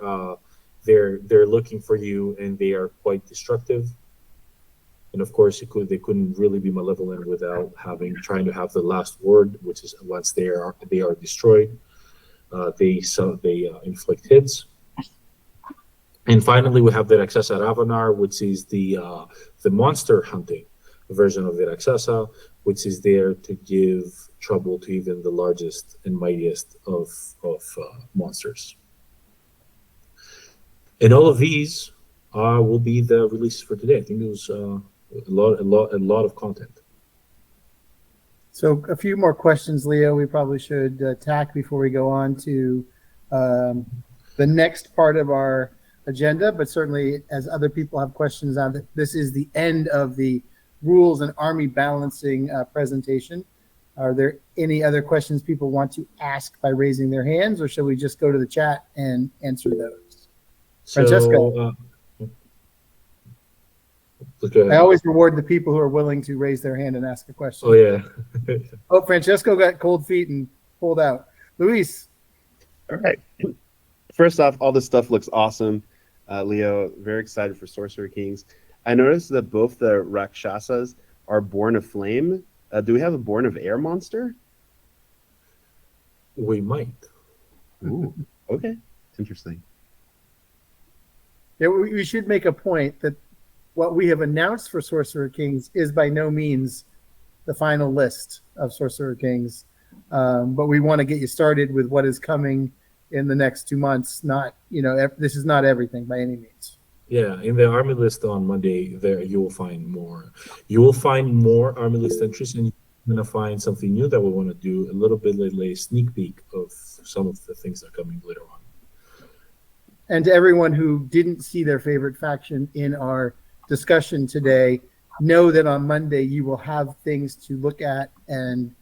They're looking for you, and they are quite destructive. And of course, they couldn't really be malevolent without trying to have the last word, which is once they are destroyed, they inflict hits. And finally, we have the Raksasa Ravanar, which is the monster hunting version of the Raksasa, which is there to give trouble to even the largest and mightiest of monsters. And all of these will be the releases for today. I think it was a lot of content. So a few more questions, Leo, we probably should tack before we go on to the next part of our agenda. But certainly, as other people have questions on it, this is the end of the rules and army balancing presentation. Are there any other questions people want to ask by raising their hands, or shall we just go to the chat and answer those? Francesco. I always reward the people who are willing to raise their hand and ask a question. Oh, yeah. Oh, Francesco got cold feet and pulled out. Luis. All right. First off, all this stuff looks awesome. Leo, very excited for Sorcerer Kings. I noticed that both the Rakshasas are Born of Flame. Do we have a Born of Air monster? We might. Ooh, okay. Interesting. Yeah, we should make a point that what we have announced for Sorcerer Kings is by no means the final list of Sorcerer Kings, but we want to get you started with what is coming in the next 2 months. Not, this is not everything by any means. Yeah, in the army list on Monday, there you will find more. You will find more army list entries, and you're going to find something new that we want to do a little bit later, a sneak peek of some of the things that are coming later on. And to everyone who didn't see their favorite faction in our discussion today, know that on Monday you will have things to look at and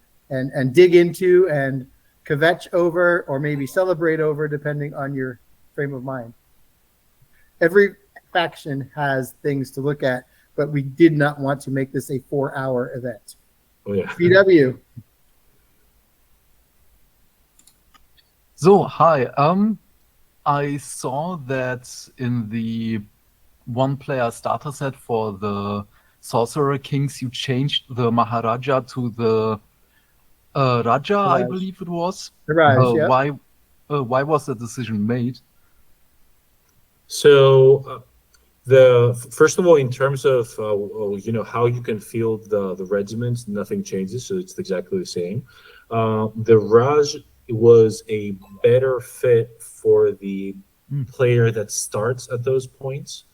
dig into and kvetch over, or maybe celebrate over, depending on your frame of mind. Every faction has things to look at, but we did not want to make this a 4-hour event. Oh yeah. BW. So, hi. I saw that in the one-player starter set for the Sorcerer Kings, you changed the Maharaja to the Raja, I believe it was. Raj, yeah. Why was the decision made? So, first of all, in terms of how you can field the regiments, nothing changes, so it's exactly the same. The Raj was a better fit for the player that starts at those points.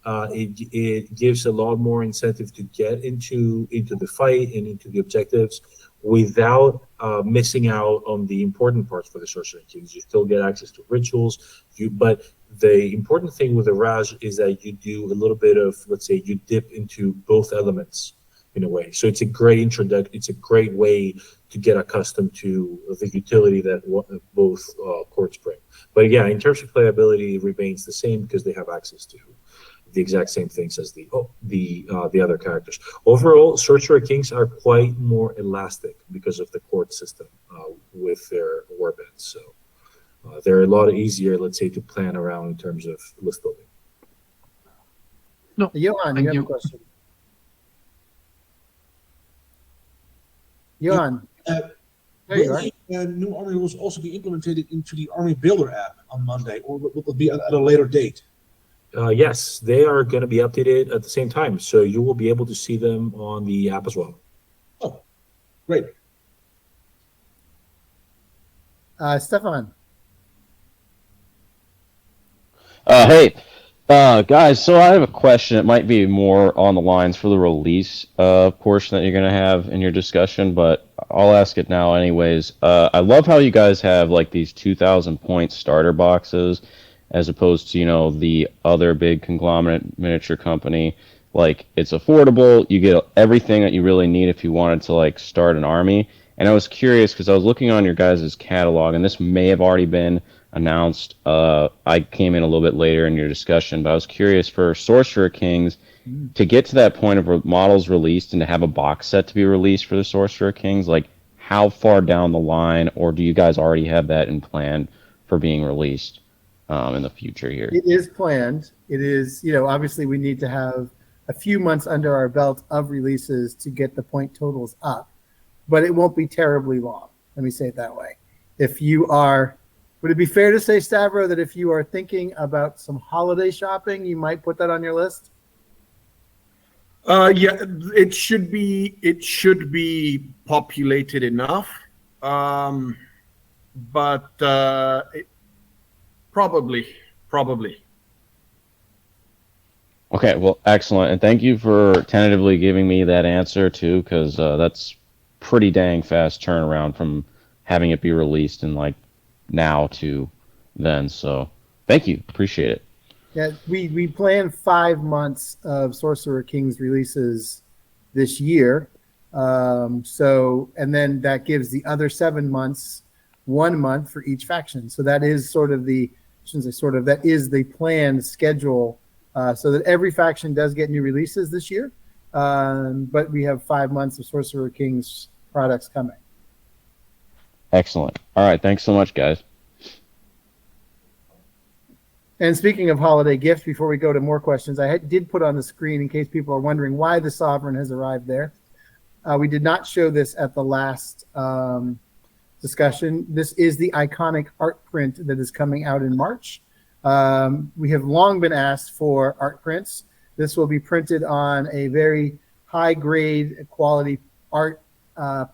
it gives a lot more incentive to get into the fight and into the objectives without missing out on the important parts for the Sorcerer Kings. You still get access to rituals. But the important thing with the Raj is that you do a little bit of, let's say, you dip into both elements in a way. So it's a great introduction. It's a great way to get accustomed to the utility that both courts bring. But yeah, in terms of playability, it remains the same because they have access to the exact same things as the other characters. Overall, Sorcerer Kings are quite more elastic because of the court system with their warbands. So they're a lot easier, let's say, to plan around in terms of list building. No, Johan, you thank have you. a question. Johan, there you are. New army rules also be implemented into the Army Builder app on Monday, or will it be at a later date? Yes, they are going to be updated at the same time, so you will be able to see them on the app as well. Oh, great. Stefan. Hey, guys, so I have a question. It might be more on the lines for the release portion that you're going to have in your discussion, but I'll ask it now anyways. I love how you guys have like these 2,000 point starter boxes as opposed to, the other big conglomerate miniature company. Like, it's affordable. You get everything that you really need if you wanted to, like, start an army. And I was curious because I was looking on your guys' catalog, and this may have already been announced. I came in a little bit later in your discussion, but I was curious for Sorcerer Kings to get to that point of models released and to have a box set to be released for the Sorcerer Kings. Like, how far down the line, or do you guys already have that in plan for being released in the future here? It is planned. It is, obviously we need to have a few months under our belt of releases to get the point totals up, but it won't be terribly long. Let me say it that way. If you are, would it be fair to say, Stavro, that if you are thinking about some holiday shopping, you might put that on your list? Yeah, it should be populated enough, but probably. Okay, well, excellent, and thank you for tentatively giving me that answer too, because that's pretty dang fast turnaround from having it be released in like now to then. So, thank you, appreciate it. Yeah, we plan 5 months of Sorcerer Kings releases this year. And then that gives the other 7 months 1 month for each faction. So that is sort of that is the planned schedule, so that every faction does get new releases this year. But we have 5 months of Sorcerer Kings products coming. Excellent. All right, thanks so much, guys. And speaking of holiday gifts, before we go to more questions, I did put on the screen in case people are wondering why the Sovereign has arrived there. We did not show this at the last discussion. This is the iconic art print that is coming out in March. We have long been asked for art prints. This will be printed on a very high-grade quality art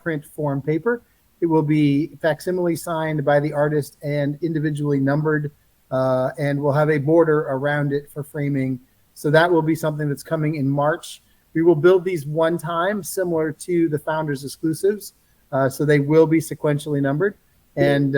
print form paper. It will be facsimile signed by the artist and individually numbered, and we'll have a border around it for framing. So that will be something that's coming in March. We will build these one time, similar to the Founders exclusives. So they will be sequentially numbered. And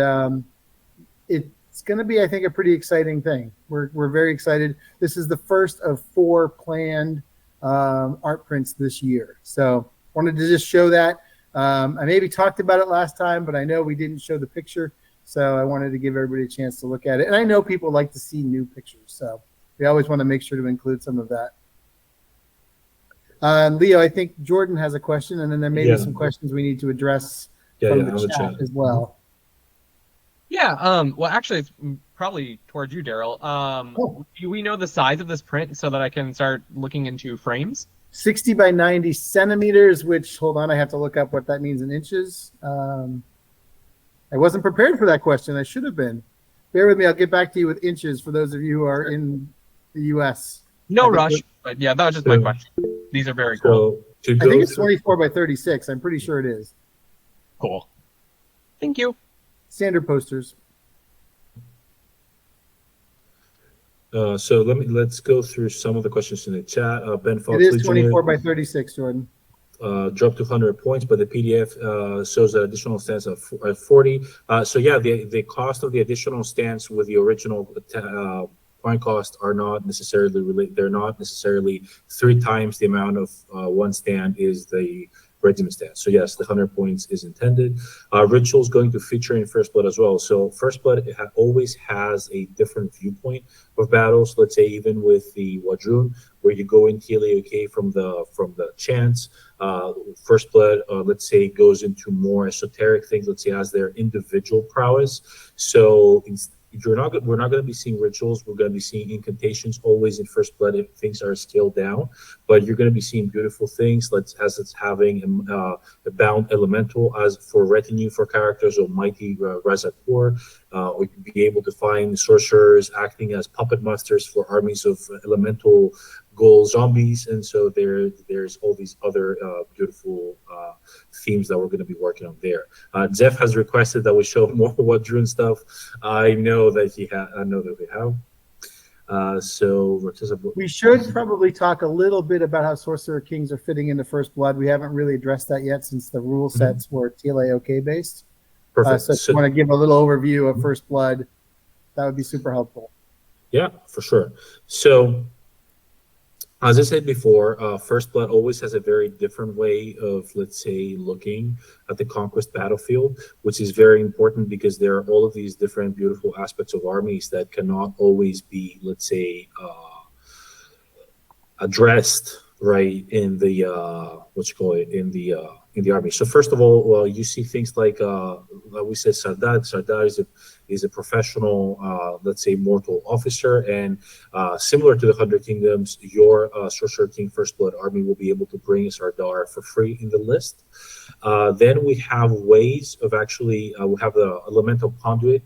it's going to be, I think, a pretty exciting thing. We're very excited. This is the first of 4 planned art prints this year. So wanted to just show that. I maybe talked about it last time, but I know we didn't show the picture. So I wanted to give everybody a chance to look at it. And I know people like to see new pictures. So we always want to make sure to include some of that. Leo, I think Jordan has a question, and then there may be some questions we need to address from the chat as well. Yeah, well, actually, it's probably towards you, Daryl. Do we know the size of this print so that I can start looking into frames? 60 by 90 centimeters, which, hold on, I have to look up what that means in inches. I wasn't prepared for that question. I should have been. Bear with me. I'll get back to you with inches for those of you who are in the U.S. No rush, but yeah, that was just my question. These are very cool. I think it's 24 by 36. I'm pretty sure it is. Cool. Thank you. Standard posters. So let's go through some of the questions in the chat. Ben It Fox is Legionary 24 by 36, Jordan. dropped to 100 points, but the PDF shows that additional stance at 40. So yeah, the cost of the additional stance with the original point cost are not necessarily related. They're not necessarily 3 times the amount of one stand is the regiment stance. So yes, the 100 points is intended. Ritual's going to feature in First Blood as well. So First Blood always has a different viewpoint of battles. Let's say even with the Wadrun, where you go in TLAOK from the chants. First Blood, let's say, goes into more esoteric things. Let's say as their individual prowess. So we're not going to be seeing rituals. We're going to be seeing incantations always in First Blood if things are scaled down. But you're going to be seeing beautiful things, as it's having a bound elemental as for retinue for characters or mighty Razakor. Or you'd be able to find sorcerers acting as puppet masters for armies of elemental ghoul zombies, and so there's all these other beautiful themes that we're going to be working on there. Jeff has requested that we show more Wadrun stuff. I know that I know that we have. So we should probably talk a little bit about how Sorcerer Kings are fitting into First Blood. We haven't really addressed that yet since the rule sets were TLAOK based. Perfect. So if you want to give a little overview of First Blood, that would be super helpful. Yeah, for sure. So as I said before, First Blood always has a very different way of, let's say, looking at the Conquest battlefield, which is very important because there are all of these different beautiful aspects of armies that cannot always be, let's say, addressed right in the in the army. So first of all, well, you see things like we said Sardar. Sardar is a professional, let's say, mortal officer, and similar to the 100 Kingdoms, your Sorcerer King First Blood army will be able to bring a Sardar for free in the list. Then we have ways of actually, we have the Elemental Conduit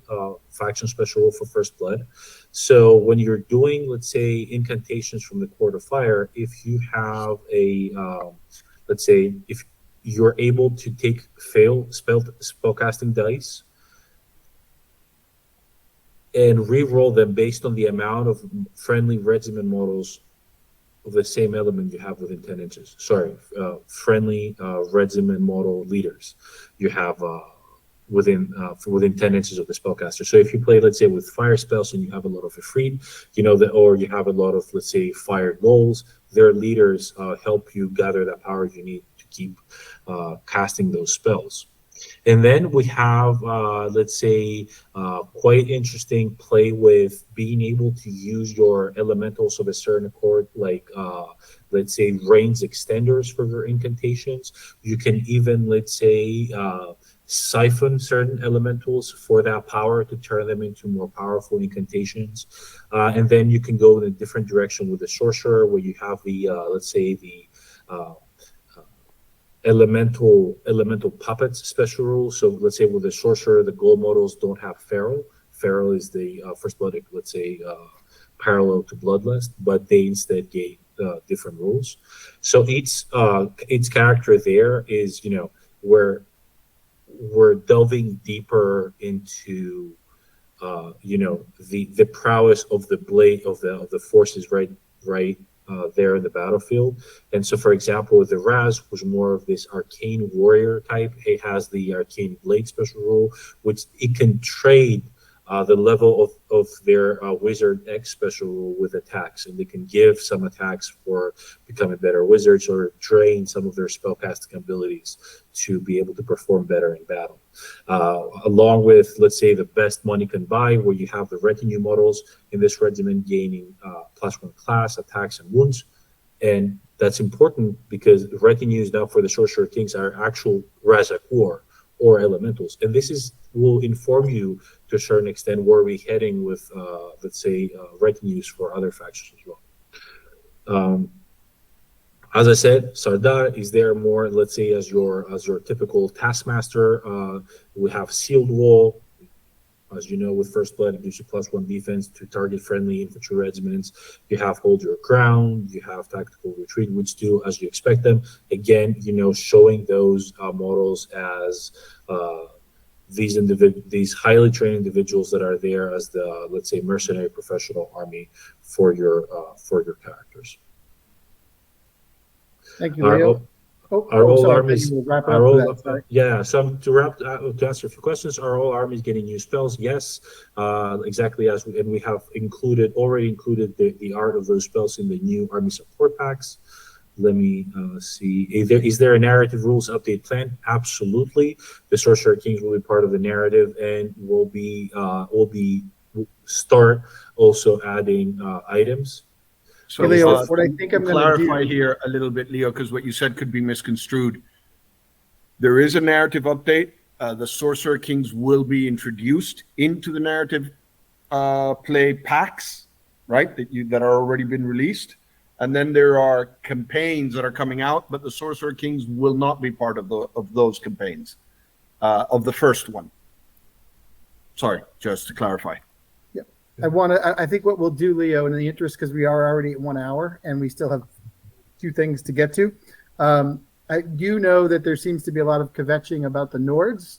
faction special rule for First Blood. So when you're doing, let's say, incantations from the Court of Fire, if you have a, let's say, if you're able to take fail spellcasting dice and re-roll them based on the amount of friendly regiment models of the same element you have within 10 inches. Sorry, friendly regiment model leaders you have within 10 inches of the spellcaster. So if you play, let's say, with fire spells and you have a lot of Ifrit, you know that, or you have a lot of, let's say, fire ghouls, their leaders help you gather that power you need to keep casting those spells. And then we have, let's say, quite interesting play with being able to use your elementals of a certain accord, like, let's say, range extenders for your incantations. You can even, let's say, siphon certain elementals for that power to turn them into more powerful incantations. And then you can go in a different direction with the Sorcerer, where you have the, let's say, the elemental puppets special rule. So let's say with the Sorcerer, the gold models don't have feral. Feral is the First Blood, let's say, parallel to Bloodlust, but they instead gain different rules. So each character there is, you know, where we're delving deeper into, you know, the prowess of the blade of the forces right there in the battlefield. And so, for example, with the Raz, was more of this arcane warrior type. It has the arcane blade special rule, which it can trade the level of their wizard X special rule with attacks, and they can give some attacks for becoming better wizards or drain some of their spellcasting abilities to be able to perform better in battle. Along with, let's say, the best money can buy, where you have the retinue models in this regiment gaining +1 class, attacks, and wounds. And that's important because retinues now for the Sorcerer Kings are actual Razakor or elementals. And this will inform you to a certain extent where we're heading with, let's say, retinues for other factions as well. As I said, Sardar is there more, let's say, as your typical taskmaster. We have Sealed Wall. As you know, with First Blood, it gives you +1 defense to target friendly infantry regiments. You have Hold Your Ground. You have Tactical Retreat, which do as you expect them. Again, you know, showing those models as these highly trained individuals that are there as the, let's say, mercenary professional army for your characters. Thank you, Leo. Our old sorry, armies, you were wrapping our up with old, that, sorry. yeah. So to answer a few questions, are all armies getting new spells? Yes, exactly as we have already included the art of those spells in the new army support packs. Let me see. Is there a narrative rules update plan? Absolutely. The Sorcerer Kings will be part of the narrative, and will start also adding items. So, Leo, what I think I'm going to clarify do here a little bit, Leo, because what you said could be misconstrued. There is a narrative update. The Sorcerer Kings will be introduced into the narrative play packs, right? That are already been released, and then there are campaigns that are coming out, but the Sorcerer Kings will not be part of those campaigns of the first one. Sorry, just to clarify. I think what we'll do, Leo, in the interest, because we are already at 1 hour and we still have 2 things to get to. I do know that there seems to be a lot of kvetching about the Nords,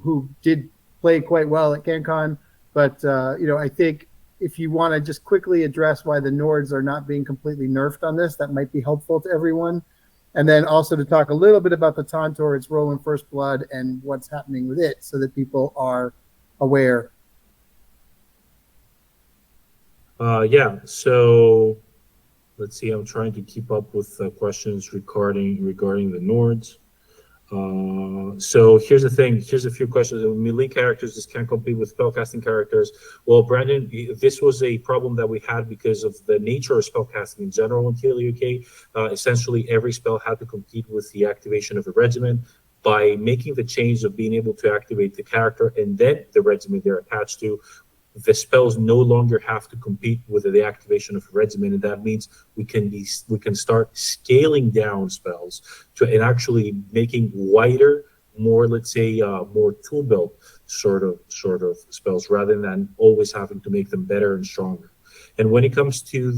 who did play quite well at CanCon. But, I think if you want to just quickly address why the Nords are not being completely nerfed on this, that might be helpful to everyone. And then also to talk a little bit about the Tantor, its role in First Blood, and what's happening with it, so that people are aware. Yeah, so let's see. I'm trying to keep up with questions regarding the Nords. So here's the thing. Here's a few questions. Melee characters just can't compete with spellcasting characters. Well, Brandon, this was a problem that we had because of the nature of spellcasting in general in TLAOK. Essentially, every spell had to compete with the activation of a regiment. By making the change of being able to activate the character and then the regiment they're attached to, the spells no longer have to compete with the activation of a regiment, and that means we can start scaling down spells and actually making wider, more, let's say, more tool belt sort of spells, rather than always having to make them better and stronger. And when it comes to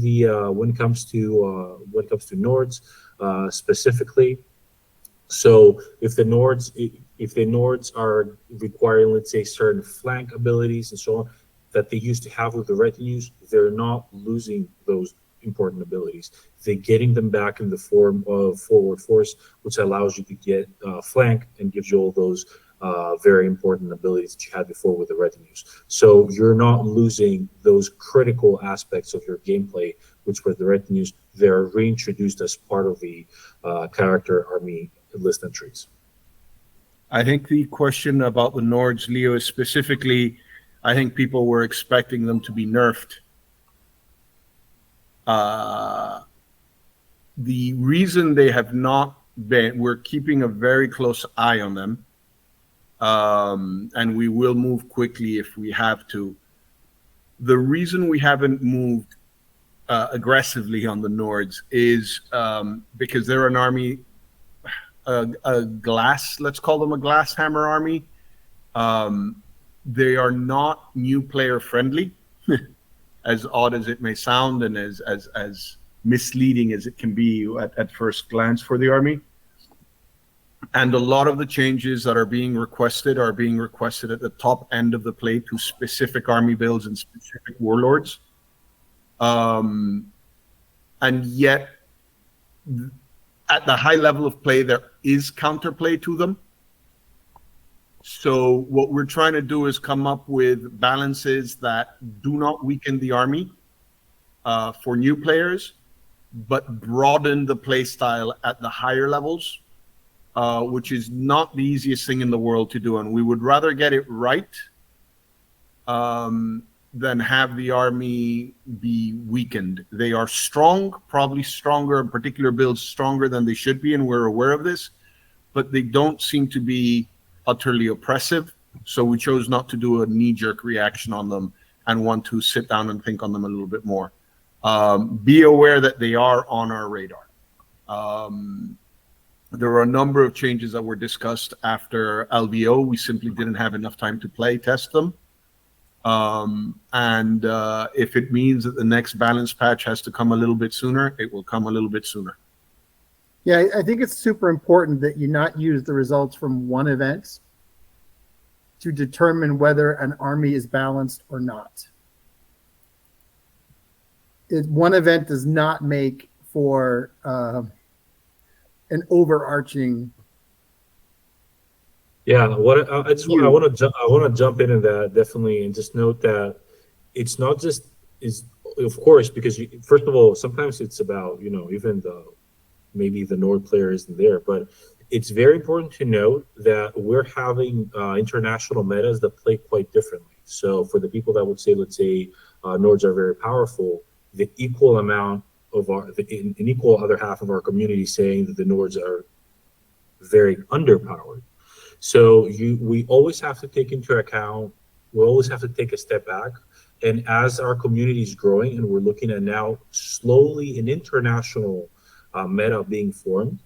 Nords specifically, so if the Nords are requiring, let's say, certain flank abilities and so on that they used to have with the retinues, they're not losing those important abilities. They're getting them back in the form of forward force, which allows you to get flank and gives you all those very important abilities that you had before with the retinues. So you're not losing those critical aspects of your gameplay, which were the retinues. They're reintroduced as part of the character army list entries. I think the question about the Nords, Leo, is specifically, I think people were expecting them to be nerfed. The reason they have not been, we're keeping a very close eye on them, and we will move quickly if we have to. The reason we haven't moved aggressively on the Nords is because they're an army, a glass, let's call them a glass hammer army. They are not new player friendly, as odd as it may sound, and as misleading as it can be at first glance for the army. And a lot of the changes that are being requested at the top end of the play to specific army builds and specific warlords. And yet, at the high level of play, there is counterplay to them. So what we're trying to do is come up with balances that do not weaken the army for new players, but broaden the play style at the higher levels, which is not the easiest thing in the world to do. And we would rather get it right than have the army be weakened. They are strong, probably stronger, in particular builds stronger than they should be, and we're aware of this, but they don't seem to be utterly oppressive. So we chose not to do a knee-jerk reaction on them and want to sit down and think on them a little bit more. Be aware that they are on our radar. There are a number of changes that were discussed after LVO. We simply didn't have enough time to test them. And if it means that the next balance patch has to come a little bit sooner, it will come a little bit sooner. Yeah, I think it's super important that you not use the results from one event to determine whether an army is balanced or not. One event does not make for an overarching. Yeah, what I just want, I want to jump into that definitely, and just note that it's not just is of course, because first of all, sometimes it's about, even maybe the Nord player isn't there, but it's very important to note that we're having international metas that play quite differently. So for the people that would say, let's say, Nords are very powerful, the equal amount of an equal other half of our community saying that the Nords are very underpowered. So we always have to take into account, we always have to take a step back. And as our community is growing and we're looking at now slowly an international meta being formed,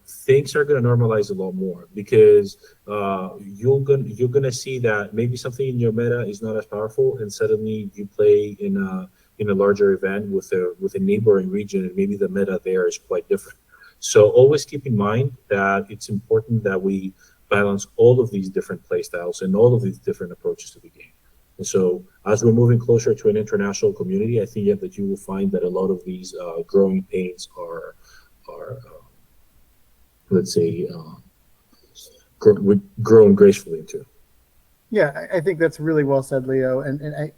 things are going to normalize a lot more, because you're gonna see that maybe something in your meta is not as powerful, and suddenly you play in a larger event with a neighboring region, and maybe the meta there is quite different. So always keep in mind that it's important that we balance all of these different play styles and all of these different approaches to the game. And so as we're moving closer to an international community, I think that you will find that a lot of these growing pains are let's say, grown gracefully into. Yeah, I think that's really well said, Leo. And I,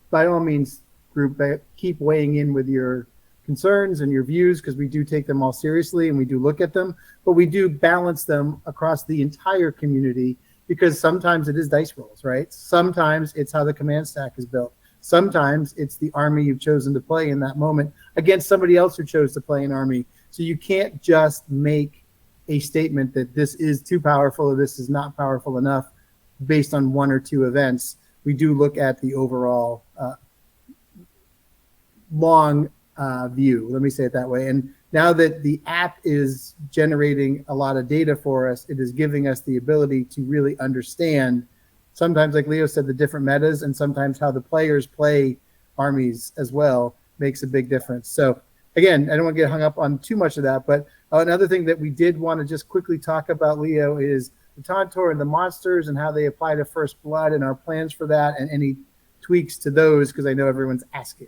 by all means, group, keep weighing in with your concerns and your views, because we do take them all seriously and we do look at them, but we do balance them across the entire community, because sometimes it is dice rolls, right? Sometimes it's how the command stack is built. Sometimes it's the army you've chosen to play in that moment against somebody else who chose to play an army. So you can't just make a statement that this is too powerful or this is not powerful enough based on one or two events. We do look at the overall long view, let me say it that way. And now that the app is generating a lot of data for us, it is giving us the ability to really understand, sometimes, like Leo said, the different metas, and sometimes how the players play armies as well makes a big difference. So again, I don't want to get hung up on too much of that, but another thing that we did want to just quickly talk about, Leo, is the Tantor and the monsters and how they apply to First Blood and our plans for that, and any tweaks to those, because I know everyone's asking.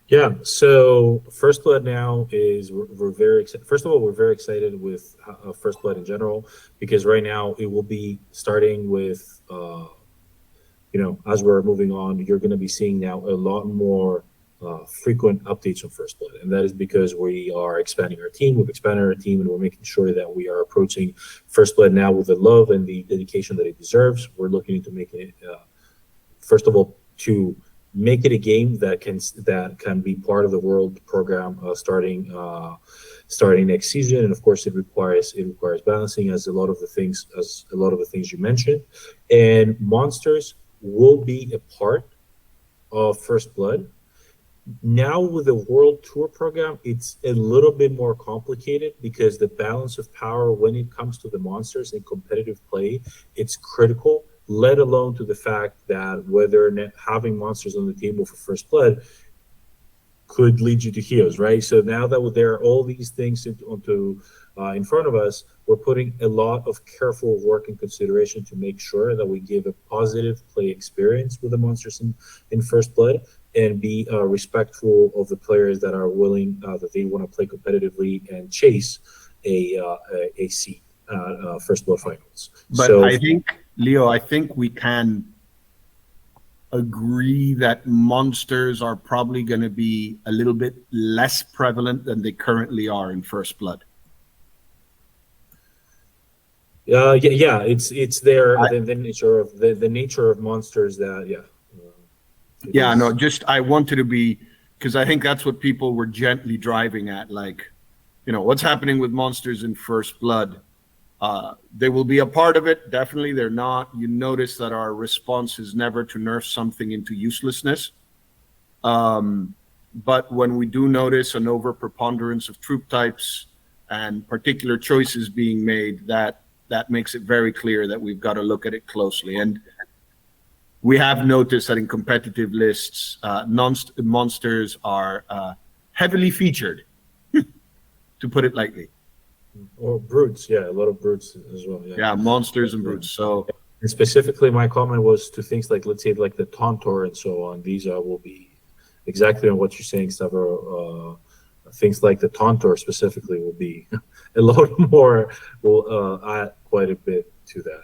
Yeah, so First Blood now is, we're very excited. First of all, we're very excited with First Blood in general, because right now it will be starting with, as we're moving on, you're going to be seeing now a lot more frequent updates on First Blood, and that is because we are expanding our team. We've expanded our team, and we're making sure that we are approaching First Blood now with the love and the dedication that it deserves. We're looking into making it, first of all, to make it a game that can be part of the world program starting next season. And of course, it requires balancing, as a lot of the things you mentioned. And monsters will be a part of First Blood. Now with the World Tour program, it's a little bit more complicated, because the balance of power when it comes to the monsters in competitive play, it's critical, let alone to the fact that whether having monsters on the table for First Blood could lead you to heroes, right? So now that there are all these things in front of us, we're putting a lot of careful work and consideration to make sure that we give a positive play experience with the monsters in First Blood, and be respectful of the players that are willing, that they want to play competitively and chase a seat First Blood finals. But so, I think, Leo, we can agree that monsters are probably going to be a little bit less prevalent than they currently are in First Blood. Yeah, it's there. The nature of monsters that I wanted to be, because I think that's what people were gently driving at, like, what's happening with monsters in First Blood. They will be a part of it. Definitely, they're not. You notice that our response is never to nerf something into uselessness. But when we do notice an overpreponderance of troop types and particular choices being made, that makes it very clear that we've got to look at it closely. And we have noticed that in competitive lists, monsters are heavily featured, to put it lightly. Or brutes, a lot of brutes as well. Yeah, monsters and brutes. So And specifically, my comment was to things like, let's say, like the Tauntor and so on. These will be exactly on what you're saying, Stavro. Things like the Tauntor specifically will be a lot more, will add quite a bit to that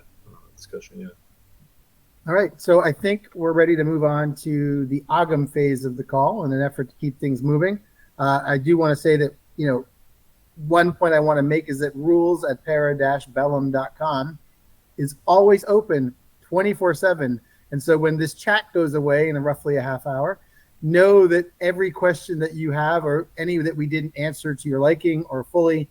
discussion, yeah. All right, so I think we're ready to move on to the Aghm phase of the call in an effort to keep things moving. I do want to say that, one point I want to make is that rules at para-bellum.com is always open 24/7. And so when this chat goes away in roughly a half hour, know that every question that you have or any that we didn't answer to your liking or fully,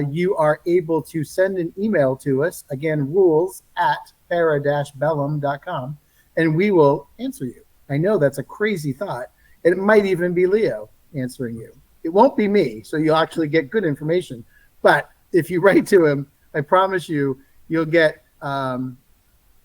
you are able to send an email to us. Again, rules at para-bellum.com, and we will answer you. I know that's a crazy thought. It might even be Leo answering you. It won't be me, so you'll actually get good information. But if you write to him, I promise you, you'll get an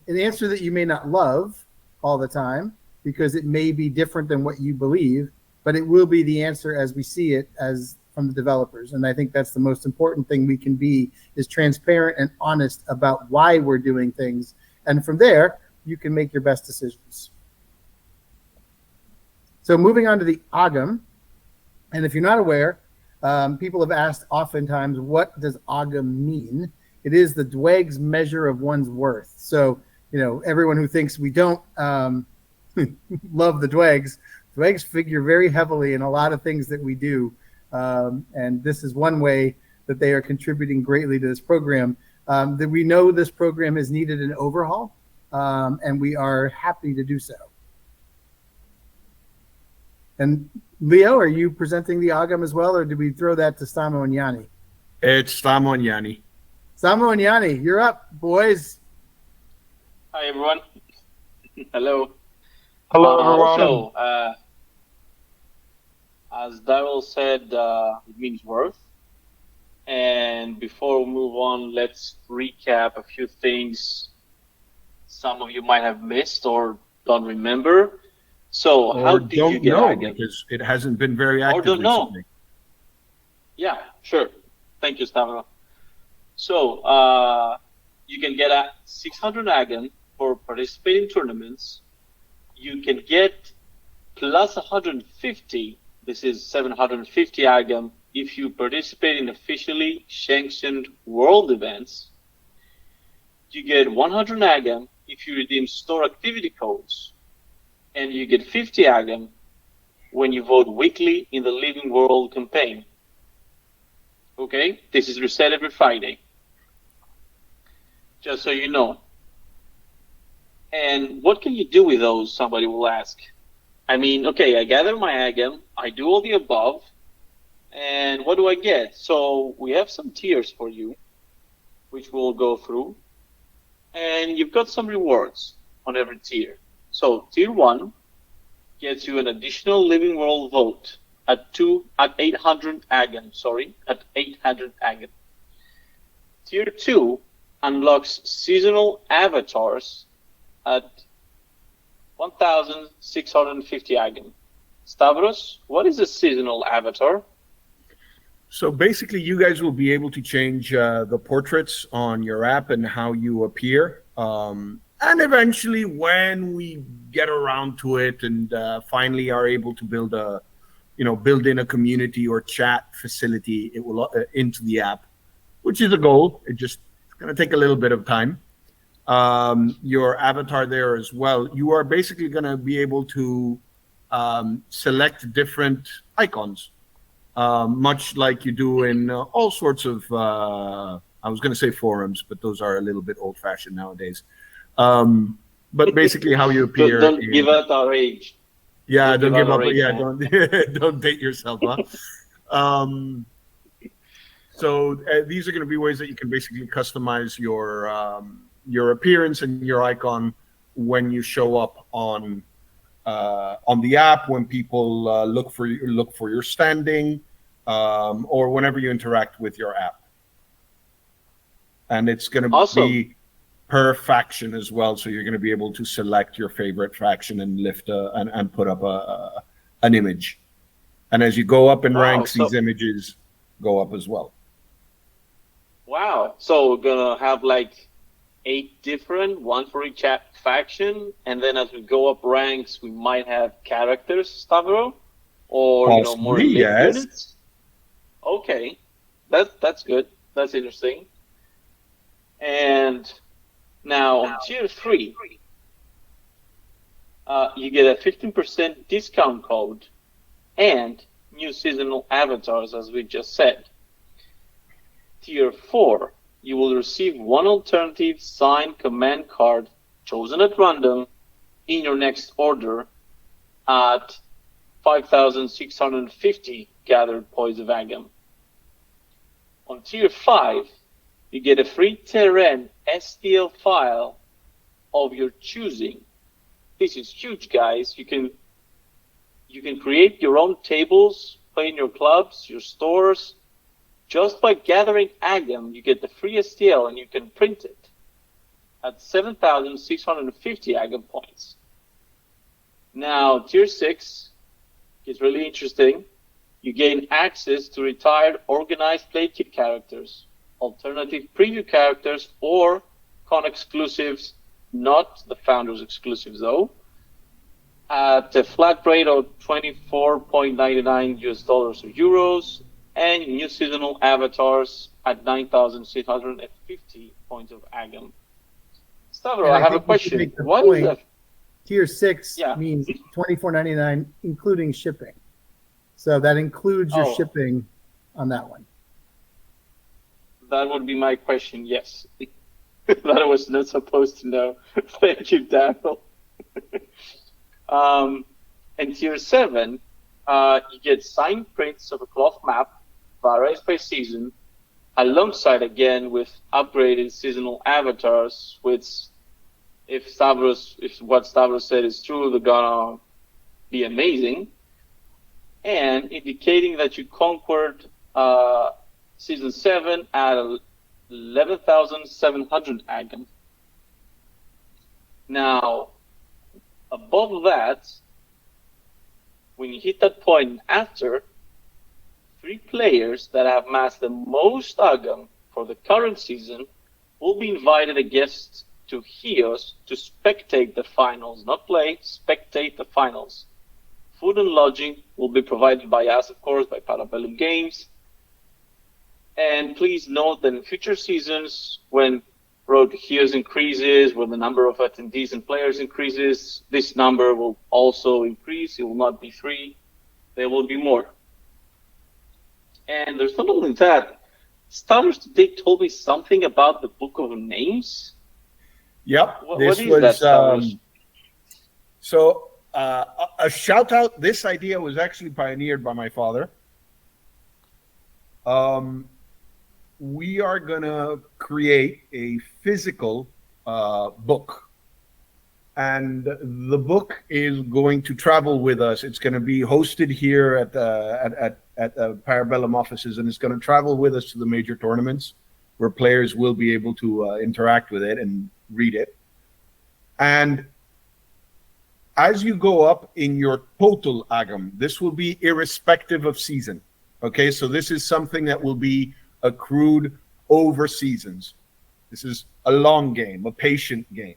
answer that you may not love all the time because it may be different than what you believe, but it will be the answer as we see it as from the developers. And I think that's the most important thing we can be, is transparent and honest about why we're doing things. And from there, you can make your best decisions. So moving on to the Aghm. And if you're not aware, people have asked oftentimes, what does Aghm mean? It is the Dweg's measure of one's worth. So, everyone who thinks we don't love the Dwegs figure very heavily in a lot of things that we do. And this is one way that they are contributing greatly to this program. That we know this program has needed an overhaul, and we are happy to do so. And Leo, are you presenting the Aghm as well, or did we throw that to Samo and Yanni? It's Samo and Yanni. Samo and Yanni, you're up, boys. Hi, everyone. Hello. Hello, everyone. So, as Daryl said, it means worth. And before we move on, let's recap a few things some of you might have missed or don't remember. So, how did you get Aghm? Because it hasn't been very active Or don't know. recently. Yeah, sure. Thank you, Stavro. So, you can get 600 Aghm for participating tournaments. You can get plus 150. This is 750 Aghm if you participate in officially sanctioned world events. You get 100 Aghm if you redeem store activity codes. And you get 50 Aghm when you vote weekly in the Living World campaign. Okay? This is reset every Friday. Just so you know. And what can you do with those, somebody will ask. I mean, okay, I gather my Aghm, I do all the above, and what do I get? So we have some tiers for you, which we'll go through. And you've got some rewards on every tier. So tier 1 gets you an additional Living World vote at 800 Aghm, at 800 Aghm. Tier 2 unlocks seasonal avatars at 1,650 Aghm. Stavros, what is a seasonal avatar? So basically, you guys will be able to change the portraits on your app and how you appear. And eventually, when we get around to it and finally are able to build in a community or chat facility, it will into the app, which is a goal. It's going to take a little bit of time. Your avatar there as well. You are basically going to be able to select different icons, much like you do in all sorts of, I was going to say forums, but those are a little bit old-fashioned nowadays. But basically how you appear. Don't give out our age. Yeah, don't give up. Yeah, don't date yourself, huh? So these are going to be ways that you can basically customize your appearance and your icon when you show up on the app, when people look for your standing, or whenever you interact with your app. And it's going to be per faction as well, so you're going to be able to select your favorite faction and lift and put up an image. And as you go up in ranks, these images go up as well. Wow! So we're gonna have like 8 different, one for each faction, and then as we go up ranks, we might have characters, Stavro, or more Possibly, elite yes. units. Okay, that's good. That's interesting. And now on tier 3, you get a 15% discount code and new seasonal avatars, as we just said. Tier 4, you will receive one alternative signed command card chosen at random in your next order at 5,650 gathered points of Aghm. On tier 5, you get a free Terran STL file of your choosing. This is huge, guys. You can create your own tables, play in your clubs, your stores. Just by gathering Aghm, you get the free STL and you can print it at 7,650 Aghm points. Now, tier 6 is really interesting. You gain access to retired organized play kit characters, alternative preview characters, or con exclusives, not the founders exclusives though, at a flat rate of 24.99 US dollars or euros, and new seasonal avatars at 9,650 points of Aghm. Stavro, I have a question. What is that? Tier 6 means $24.99, including shipping. So that includes your shipping on that one. That would be my question, yes. That I was not supposed to know. Thank you, Daryl. And tier 7, you get signed prints of a cloth map, varies by season, alongside again with upgraded seasonal avatars, which if what Stavros said is true, they're gonna be amazing. And indicating that you conquered season 7 at 11,700 Aghm. Now, above that, when you hit that point after, 3 players that have amassed the most Aghm for the current season will be invited as guests to Chios to spectate the finals, not play, spectate the finals. Food and lodging will be provided by us, of course, by Bellum Games. And please note that in future seasons, when Road to Chios increases, when the number of attendees and players increases, this number will also increase. It will not be 3, there will be more. And there's not only that, Stavros today told me something about the Book of Names. Yep, What is that, Stavros? So a shout out. This idea was actually pioneered by my father. We are gonna create a physical book, and the book is going to travel with us. It's going to be hosted here at the Parabellum offices, and it's going to travel with us to the major tournaments, where players will be able to interact with it and read it. And as you go up in your total Aghm, this will be irrespective of season. Okay, so this is something that will be accrued over seasons. This is a long game, a patient game.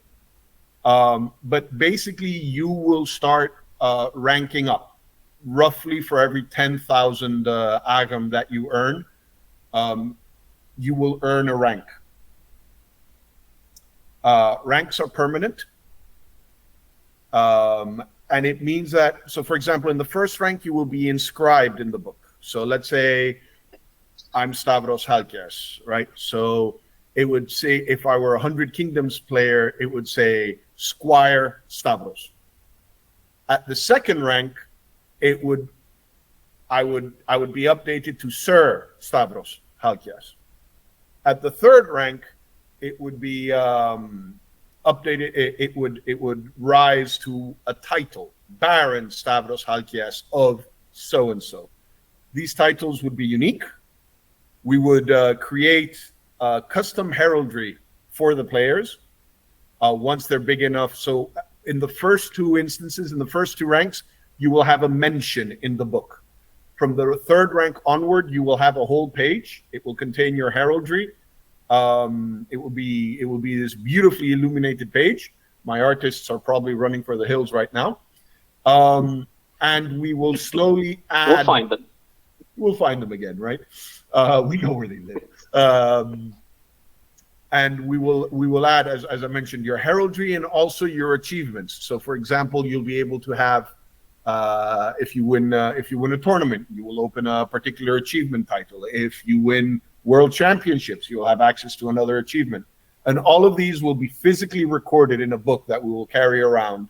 But basically, you will start ranking up. Roughly for every 10,000 Aghm that you earn, you will earn a rank. Ranks are permanent. And it means that, so for example, in the first rank, you will be inscribed in the book. So let's say I'm Stavros Halkias, right? So it would say, if I were a 100 Kingdoms player, it would say Squire Stavros. At the second rank, I would be updated to Sir Stavros Halkias. At the third rank, it would be updated. It would rise to a title, Baron Stavros Halkias of so and so. These titles would be unique. We would create custom heraldry for the players once they're big enough. So in the first 2 instances, in the first 2 ranks, you will have a mention in the book. From the third rank onward, you will have a whole page. It will contain your heraldry. It will be this beautifully illuminated page. My artists are probably running for the hills right now. And we will slowly add. We'll find them. We'll find them again, right? We know where they live. And we will add, as I mentioned, your heraldry and also your achievements. So, for example, you'll be able to have, if you win a tournament, you will open a particular achievement title. If you win world championships, you'll have access to another achievement. And all of these will be physically recorded in a book that we will carry around,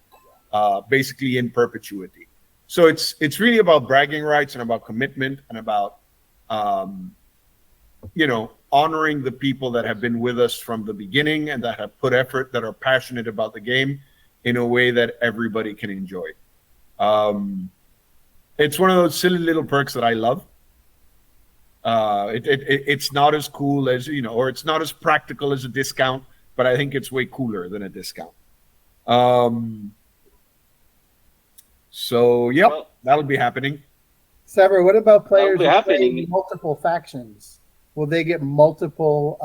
basically in perpetuity. So it's really about bragging rights and about commitment and about, honoring the people that have been with us from the beginning and that have put effort, that are passionate about the game in a way that everybody can enjoy. It's one of those silly little perks that I love. It's not as cool as, or it's not as practical as a discount, but I think it's way cooler than a discount. So, yep, Well, that'll be happening. Sever, what about players be who play happening. multiple factions? Will they get multiple?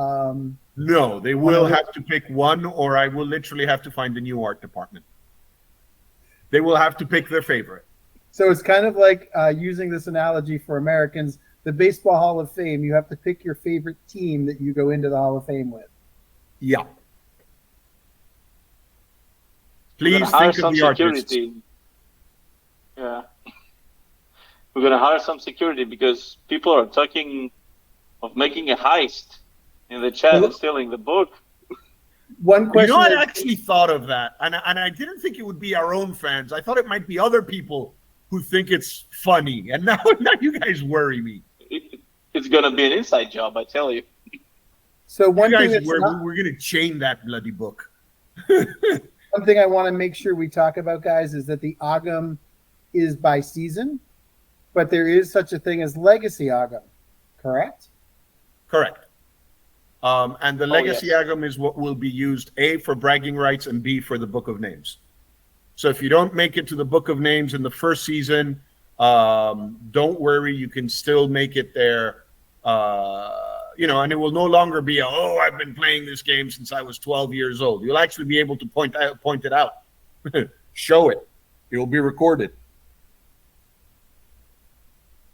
No, they will have to pick one, or I will literally have to find a new art department. They will have to pick their favorite. So it's kind of like using this analogy for Americans, the Baseball Hall of Fame. You have to pick your favorite team that you go into the Hall of Fame with. Yeah. We're Please gonna hire think of some the artists. security. Yeah. We're going to hire some security because people are talking of making a heist in the chat and stealing the book. One question. I actually thought of that, and I didn't think it would be our own fans. I thought it might be other people who think it's funny, and now you guys worry me. It's going to be an inside job, I tell you. So one You thing guys, that's we're not, going to chain that bloody book. one thing I want to make sure we talk about, guys, is that the Aghm is by season, but there is such a thing as Legacy Aghm, correct? Correct. And the Legacy yes. Aghm is what will be used, A, for bragging rights, and B, for the Book of Names. So if you don't make it to the Book of Names in the first season, don't worry, you can still make it there. And it will no longer be, I've been playing this game since I was 12 years old. You'll actually be able to point it out. Show it. It will be recorded.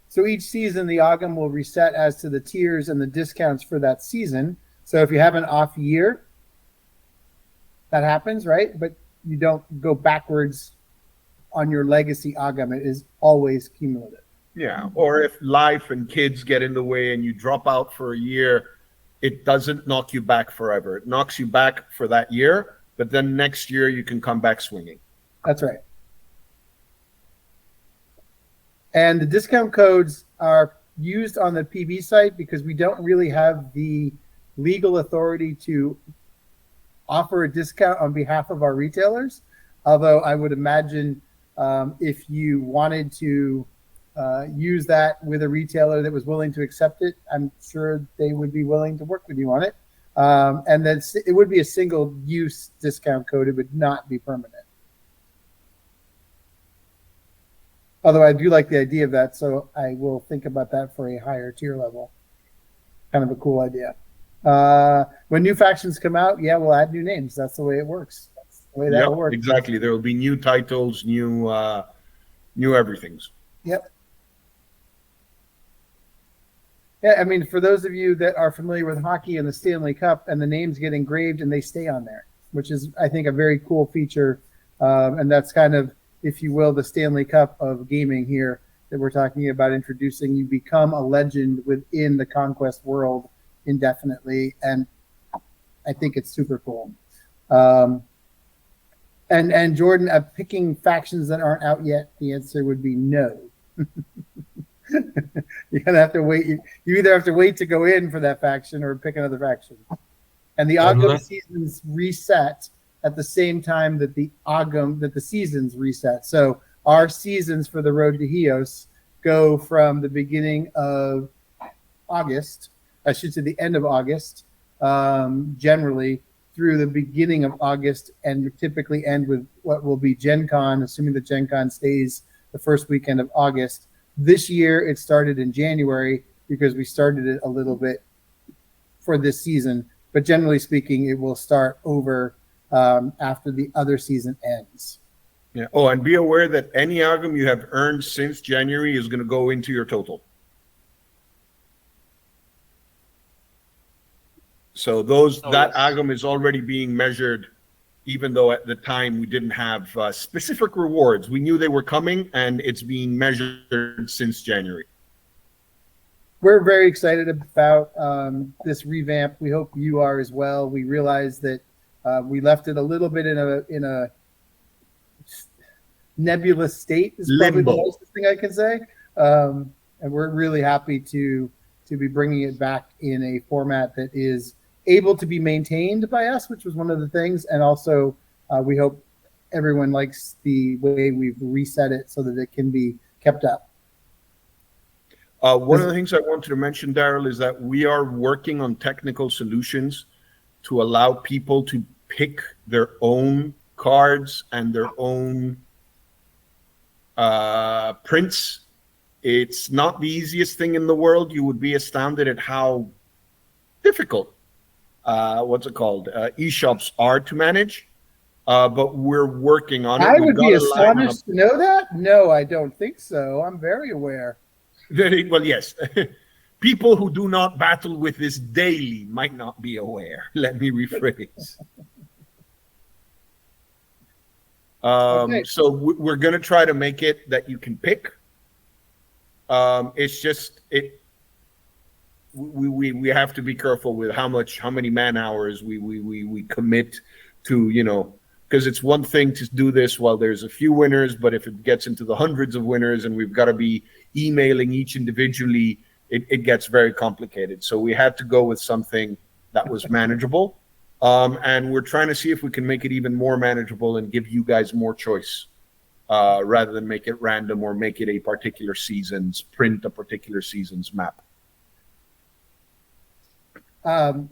So each season, the Aghm will reset as to the tiers and the discounts for that season. So if you have an off year, that happens, right? But you don't go backwards on your Legacy Aghm. It is always cumulative. Yeah, or if life and kids get in the way and you drop out for a year, it doesn't knock you back forever. It knocks you back for that year, but then next year you can come back swinging. That's right. And the discount codes are used on the PB site because we don't really have the legal authority to offer a discount on behalf of our retailers. Although I would imagine if you wanted to use that with a retailer that was willing to accept it, I'm sure they would be willing to work with you on it. And then it would be a single use discount code. It would not be permanent. Although I do like the idea of that, so I will think about that for a higher tier level. Kind of a cool idea. When new factions come out, yeah, we'll add new names. That's the way it works. That's the way that works. Exactly. There will be new titles, new everythings. Yep. Yeah, I mean, for those of you that are familiar with hockey and the Stanley Cup, and the names get engraved and they stay on there, which is, I think, a very cool feature. And that's kind of, if you will, the Stanley Cup of gaming here that we're talking about introducing. You become a legend within the Conquest world indefinitely, and I think it's super cool. And Jordan, picking factions that aren't out yet, the answer would be no. You're gonna have to wait. You either have to wait to go in for that faction or pick another faction. And the Aghm seasons reset at the same time that the seasons reset. So our seasons for the Road to Heos go from the beginning of August, I should say the end of August, generally through the beginning of August, and typically end with what will be Gen Con, assuming that Gen Con stays the first weekend of August. This year, it started in January because we started it a little bit for this season but generally speaking, it will start over after the other season ends. Yeah. Oh, and be aware that any Aghm you have earned since January is going to go into your total. So that Aghm is already being measured, even though at the time we didn't have specific rewards. We knew they were coming, and it's being measured since January. We're very excited about this revamp. We hope you are as well. We realize that we left it a little bit in a nebulous state is probably the nicest thing I can say. And we're really happy to be bringing it back in a format that is able to be maintained by us, which was one of the things. And also, we hope everyone likes the way we've reset it so that it can be kept up. One of the things I wanted to mention, Daryl, is that we are working on technical solutions to allow people to pick their own cards and their own prints. It's not the easiest thing in the world. You would be astounded at how difficult e-shops are to manage, but we're working on it. I would be astonished to know that. No, I don't think so. I'm very aware. Well, yes. People who do not battle with this daily might not be aware. Let me rephrase. Okay. So we're going to try to make it that you can pick. It's just we have to be careful with how many man hours we commit to, because it's one thing to do this while there's a few winners, but if it gets into the hundreds of winners and we've got to be emailing each individually, it gets very complicated. So we had to go with something that was manageable. And we're trying to see if we can make it even more manageable and give you guys more choice, rather than make it random or make it a particular season's print, a particular season's map. A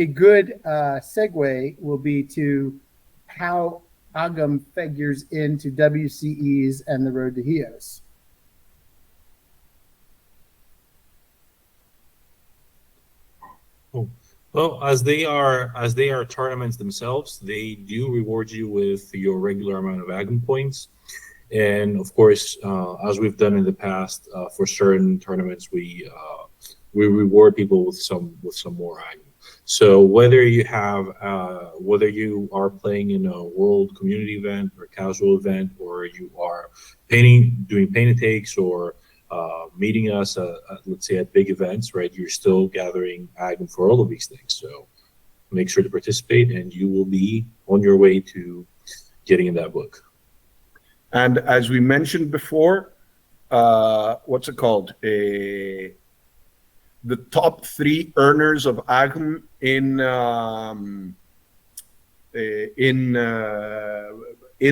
good segue will be to how Aghm figures into WCEs and the Road to Hios. Well, as they are tournaments themselves, they do reward you with your regular amount of Aghm points, and of course, as we've done in the past, for certain tournaments, we reward people with some more Aghm. So whether you are playing in a world community event or casual event, or you are doing painted takes, or meeting us let's say at big events, right? You're still gathering Aghm for all of these things. So make sure to participate, and you will be on your way to getting in that book. And as we mentioned before, the top 3 earners of Aghm in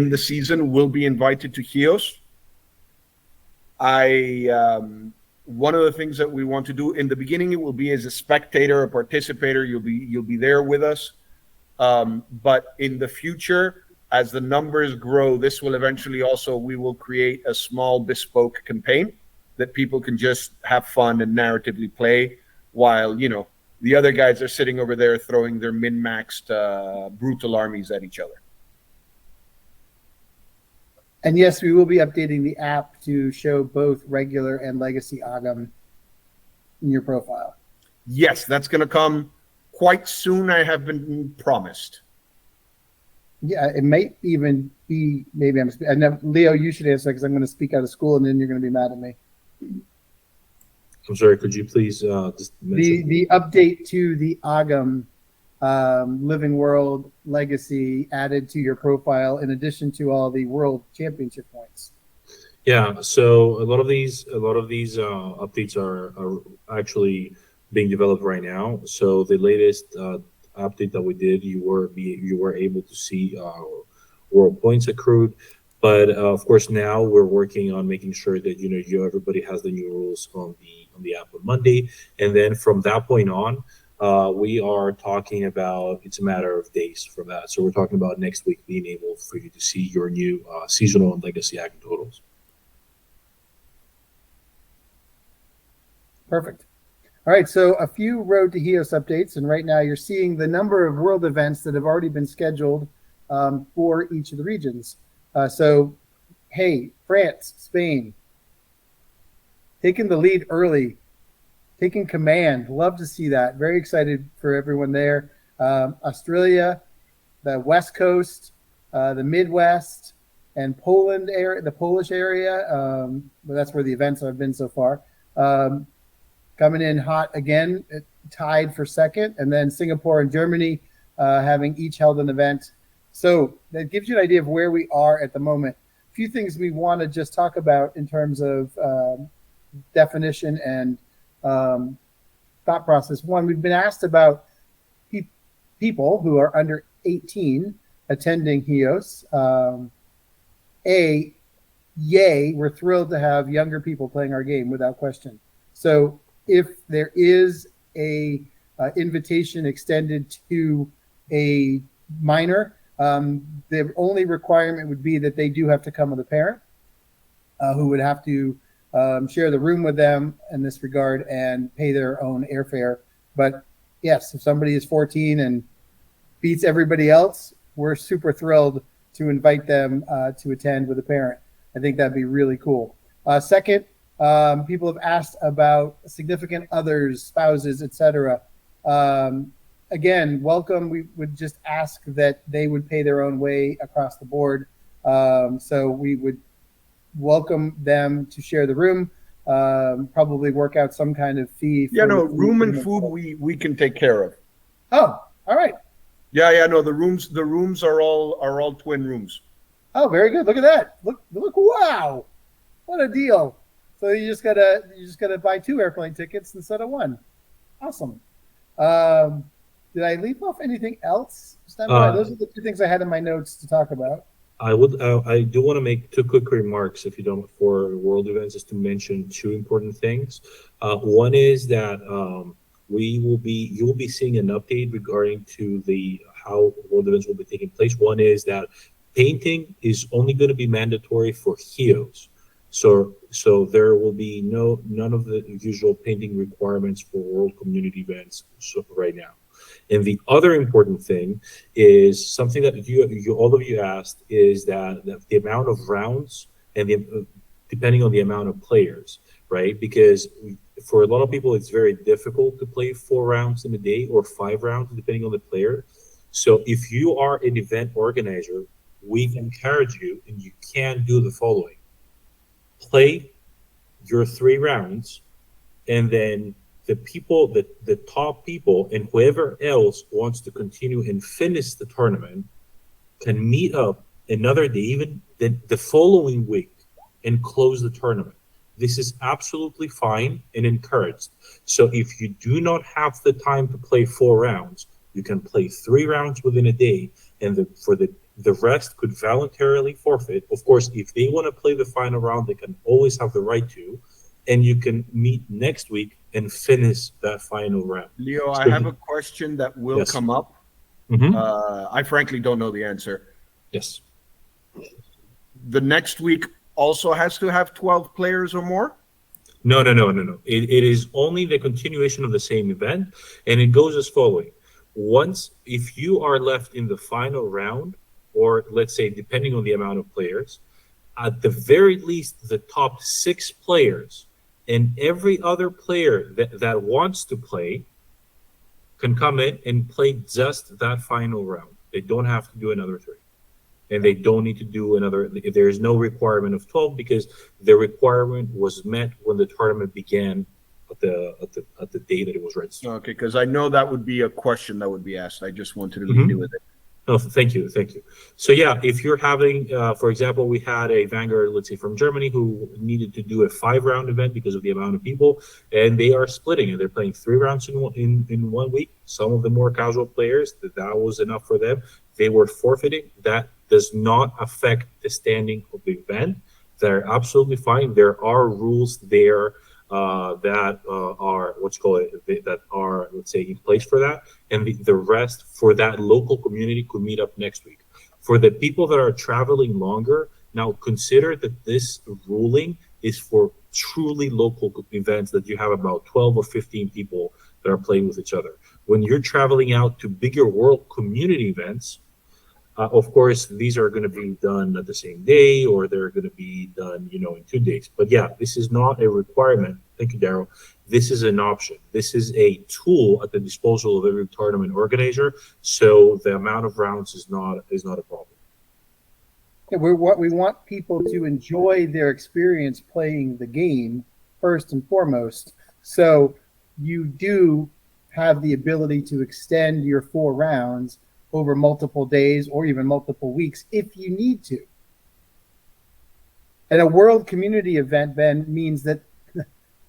the season will be invited to Hios. One of the things that we want to do in the beginning, it will be as a spectator, a participator. You'll be there with us. But in the future, as the numbers grow, this will eventually we will create a small bespoke campaign that people can just have fun and narratively play while, the other guys are sitting over there throwing their min-maxed brutal armies at each other. And yes, we will be updating the app to show both regular and legacy Aghm in your profile. Yes, that's going to come quite soon. I have been promised. Yeah, it might even be, maybe Leo, you should answer because I'm going to speak out of school and then you're going to be mad at me. I'm sorry, could you please just mention the update to the Aghm Living World Legacy added to your profile in addition to all the World Championship points? Yeah, so a lot of these updates are actually being developed right now. So the latest update that we did, you were able to see world points accrued. But of course, now we're working on making sure that everybody has the new rules on the app on Monday, and then from that point on, we are talking about it's a matter of days from that. So we're talking about next week being able for you to see your new seasonal and legacy Aghm totals. Perfect. All right, so a few Road to Heos updates, and right now you're seeing the number of world events that have already been scheduled for each of the regions. So, hey, France, Spain, taking the lead early, taking command. Love to see that. Very excited for everyone there. Australia, the West Coast, the Midwest, and Poland area, the Polish area. But that's where the events have been so far. Coming in hot again, tied for second, and then Singapore and Germany having each held an event. So that gives you an idea of where we are at the moment. A few things we want to just talk about in terms of definition and thought process. One, we've been asked about people who are under 18 attending HEOS. Yay, we're thrilled to have younger people playing our game without question. So if there is a invitation extended to a minor, the only requirement would be that they do have to come with a parent who would have to share the room with them in this regard and pay their own airfare. But yes, if somebody is 14 and beats everybody else, we're super thrilled to invite them to attend with a parent. I think that'd be really cool. Second, people have asked about significant others, spouses, etc. Again, welcome. We would just ask that they would pay their own way across the board. So we would welcome them to share the room, probably work out some kind of fee. Yeah, no, room and food we can take care of. Oh, all right. Yeah, no, the rooms are all twin rooms. Oh, very good. Look at that. Look, wow. What a deal. So you just gotta buy 2 airplane tickets instead of 1. Awesome. Did I leave off anything else? Those are the 2 things I had in my notes to talk about. I do want to make 2 quick remarks, if you don't, for world events, just to mention 2 important things. One is that you will be seeing an update regarding to how world events will be taking place. One is that painting is only going to be mandatory for HEOs. So there will be none of the usual painting requirements for world community events right now. And the other important thing is something that all of you asked, is that the amount of rounds and depending on the amount of players, right? Because for a lot of people, it's very difficult to play 4 rounds in a day or 5 rounds, depending on the player. So if you are an event organizer, we encourage you, and you can do the following: play your 3 rounds, and then the top people and whoever else wants to continue and finish the tournament can meet up another day, even the following week, and close the tournament. This is absolutely fine and encouraged. So if you do not have the time to play 4 rounds, you can play 3 rounds within a day, and the rest could voluntarily forfeit. Of course, if they want to play the final round, they can always have the right to, and you can meet next week and finish that final round. Leo, I have a question that will come up. Mm-hmm. I frankly don't know the answer. Yes. The next week also has to have 12 players or more? No. It is only the continuation of the same event, and it goes as following. If you are left in the final round, or let's say depending on the amount of players, at the very least the top 6 players and every other player that wants to play can come in and play just that final round. They don't have to do another 3. And they don't need to do another. There is no requirement of 12 because the requirement was met when the tournament began at the day that it was registered. Okay, because I know that would be a question that would be asked. I just wanted to leave you with it. Oh, thank you. So yeah, if you're having, for example, we had a Vanguard, let's say from Germany, who needed to do a 5-round event because of the amount of people, and they are splitting it. They're playing 3 rounds in 1 week. Some of the more casual players, that was enough for them. They were forfeiting. That does not affect the standing of the event. They're absolutely fine. There are rules there that are that are, let's say, in place for that, and the rest for that local community could meet up next week. For the people that are traveling longer, now consider that this ruling is for truly local events that you have about 12 or 15 people that are playing with each other. When you're traveling out to bigger world community events, of course, these are going to be done at the same day, or they're going to be done, in 2 days. But yeah, this is not a requirement. Thank you, Daryl. This is an option. This is a tool at the disposal of every tournament organizer. So the amount of rounds is not a problem. We want people to enjoy their experience playing the game first and foremost. So you do have the ability to extend your 4 rounds over multiple days or even multiple weeks if you need to. And a world community event, Ben, means that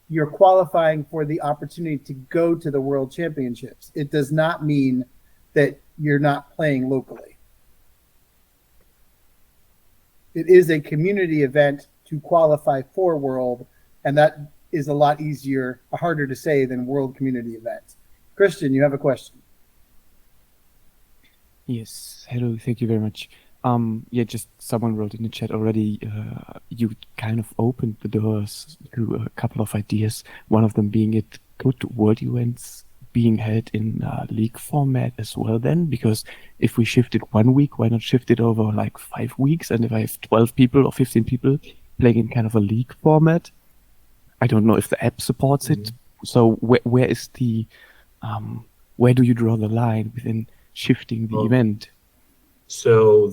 you're qualifying for the opportunity to go to the World Championships. It does not mean that you're not playing locally. It is a community event to qualify for World, and that is a lot easier, harder to say than World Community event. Christian, you have a question. Yes, hello, thank you very much. Yeah, just someone wrote in the chat already, you kind of opened the doors to a couple of ideas, one of them being it good world events being held in league format as well then, because if we shift it 1 week, why not shift it over like 5 weeks? And if I have 12 people or 15 people playing in kind of a league format, I don't know if the app supports it. So where is the, where do you draw the line within shifting the event? So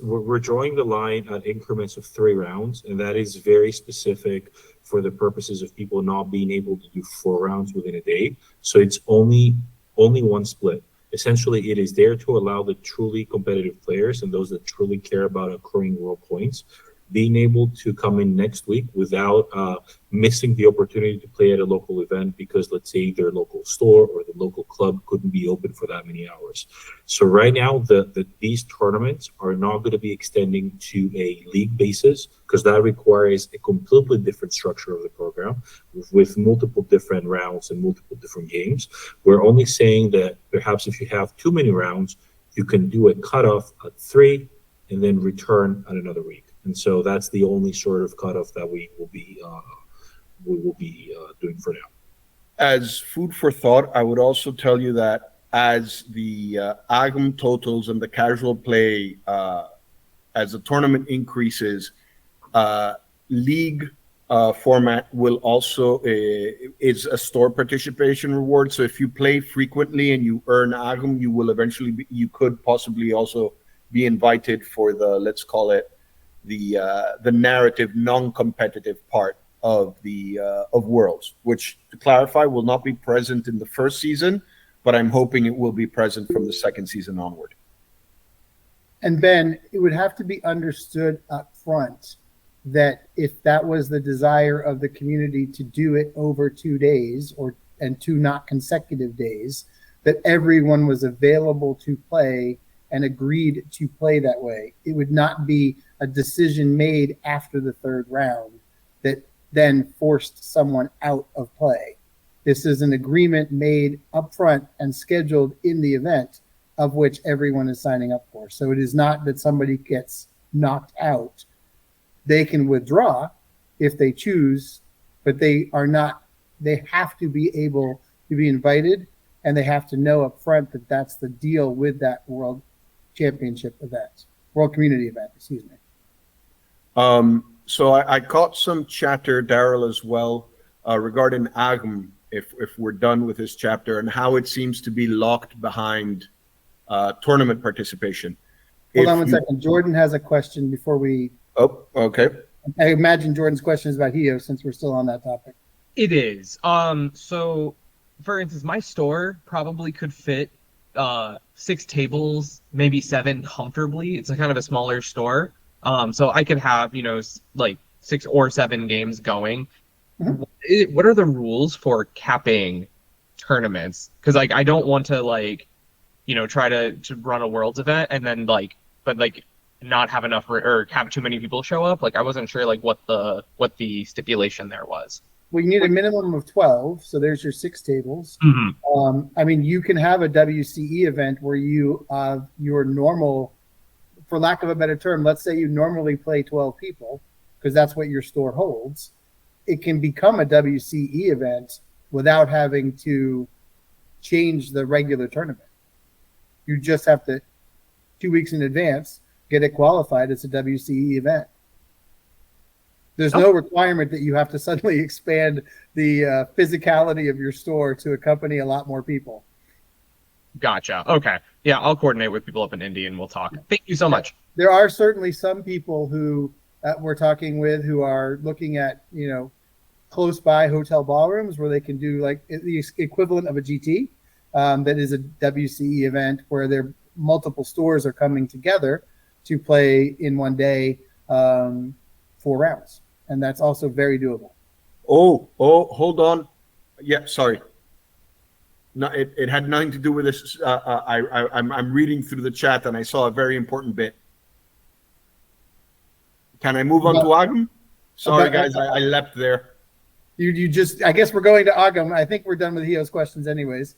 we're drawing the line at increments of 3 rounds, and that is very specific for the purposes of people not being able to do 4 rounds within a day. So it's only one split. Essentially, it is there to allow the truly competitive players and those that truly care about accruing world points being able to come in next week without missing the opportunity to play at a local event because, let's say, their local store or the local club couldn't be open for that many hours. So right now, these tournaments are not going to be extending to a league basis because that requires a completely different structure of the program with multiple different rounds and multiple different games. We're only saying that perhaps if you have too many rounds, you can do a cutoff at 3 and then return at another week. And so that's the only sort of cutoff that we will be doing for now. As food for thought, I would also tell you that as the Aghm totals and the casual play, as the tournament increases, league format will also is a store participation reward. So if you play frequently and you earn Aghm, you will eventually you could possibly also be invited for the, let's call it, the narrative non-competitive part of the of Worlds, which, to clarify, will not be present in the first season, but I'm hoping it will be present from the second season onward. And Ben, it would have to be understood up front that if that was the desire of the community to do it over 2 days and 2 not consecutive days, that everyone was available to play and agreed to play that way. It would not be a decision made after the 3rd round that then forced someone out of play. This is an agreement made upfront and scheduled in the event of which everyone is signing up for. So it is not that somebody gets knocked out. They can withdraw if they choose, but they have to be able to be invited, and they have to know upfront that that's the deal with that World Championship event, World Community event, excuse me. So I caught some chatter, Daryl, as well, regarding Aghm, if we're done with this chapter, and how it seems to be locked behind tournament participation. Hold on one second. Jordan has a question before we... Oh, okay. I imagine Jordan's question is about Hio, since we're still on that topic. It is. So, for instance, my store probably could fit 6 tables, maybe 7 comfortably. It's a kind of a smaller store. So I could have, like 6 or 7 games going. Mm-hmm. What are the rules for capping tournaments? Because I don't want to try to run a Worlds event and then not have enough or have too many people show up. I wasn't sure what the stipulation there was. Well, you need a minimum of 12, so there's your 6 tables. Mm-hmm. You can have a WCE event where you your normal, for lack of a better term, let's say you normally play 12 people. because that's what your store holds, it can become a WCE event without having to change the regular tournament. You just have to 2 weeks in advance get it qualified as a WCE event. There's no requirement that you have to suddenly expand the physicality of your store to accompany a lot more people. Gotcha. Okay. Yeah, I'll coordinate with people up in Indy and we'll talk. Thank you so much. There are certainly some people who we're talking with who are looking at, close by hotel ballrooms where they can do like the equivalent of a GT that is a WCE event where their multiple stores are coming together to play in one day 4 rounds. And that's also very doable. Oh, hold on. Yeah, sorry. No, it had nothing to do with this. I'm reading through the chat and I saw a very important bit. Can I move on to Aghm? Sorry, guys, I leapt there. You just, I guess we're going to Aghm. I think we're done with Hio's questions anyways.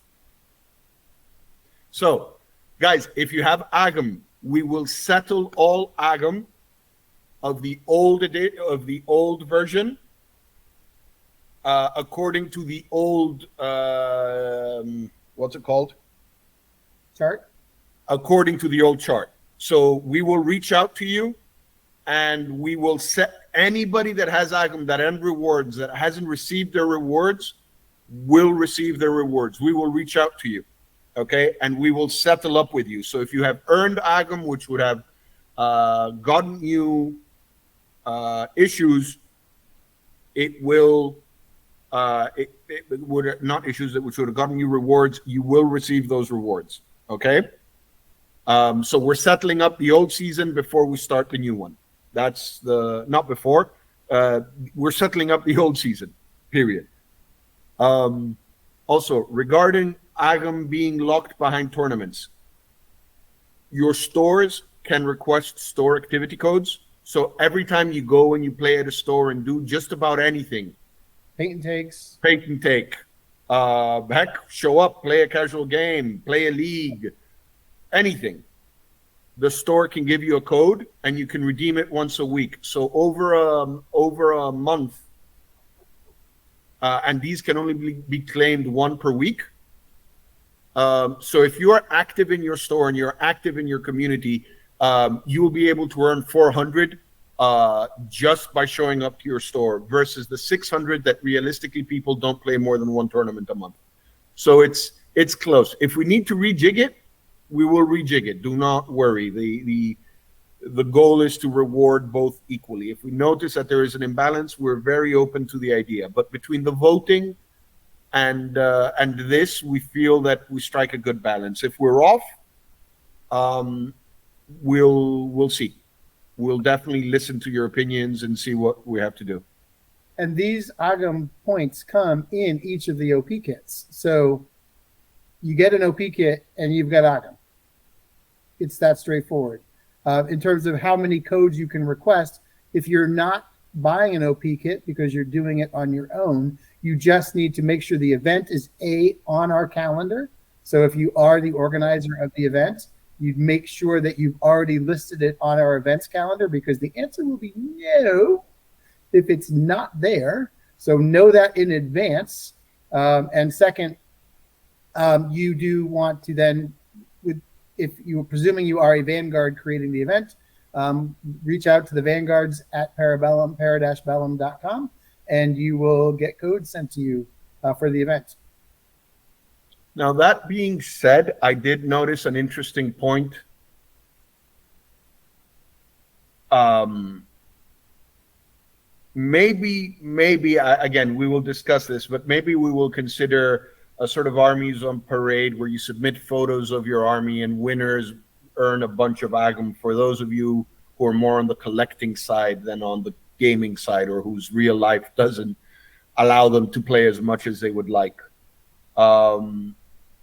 So, guys, if you have Aghm, we will settle all Aghm of the old version according to the old what's it called? Chart? According to the old chart. So we will reach out to you and we will set anybody that has Aghm that end rewards that hasn't received their rewards will receive their rewards. We will reach out to you. Okay, and we will settle up with you. So if you have earned Aghm, which would have gotten you issues, it will it would not issues that which would have gotten you rewards. You will receive those rewards. Okay, so we're settling up the old season before we start the new one. That's the not before. We're settling up the old season. Period. Also regarding Aghm being locked behind tournaments, your stores can request store activity codes. So every time you go and you play at a store and do just about anything, paint and take, heck, show up, play a casual game, play a league, anything, the store can give you a code and you can redeem it once a week. So over a month, and these can only be claimed one per week. So if you are active in your store and you're active in your community, you will be able to earn 400 just by showing up to your store versus the 600 that realistically people don't play more than one tournament a month. So it's close. If we need to rejig it, we will rejig it. Do not worry. The goal is to reward both equally. If we notice that there is an imbalance, we're very open to the idea. But between the voting and this, we feel that we strike a good balance. If we're off, we'll see. We'll definitely listen to your opinions and see what we have to do. And these Aghm points come in each of the OP kits. So you get an OP kit and you've got Aghm. It's that straightforward. In terms of how many codes you can request, if you're not buying an OP kit because you're doing it on your own, you just need to make sure the event is on our calendar. So if you are the organizer of the event, you'd make sure that you've already listed it on our events calendar, because the answer will be no if it's not there. So know that in advance. And second, you do want to then, if you're presuming you are a Vanguard creating the event, reach out to the Vanguards at para-bellum.com, and you will get codes sent to you for the event. Now, that being said, I did notice an interesting point. Maybe, again, we will discuss this, but maybe we will consider a sort of armies on parade where you submit photos of your army and winners earn a bunch of Aghm. For those of you who are more on the collecting side than on the gaming side, or whose real life doesn't allow them to play as much as they would like.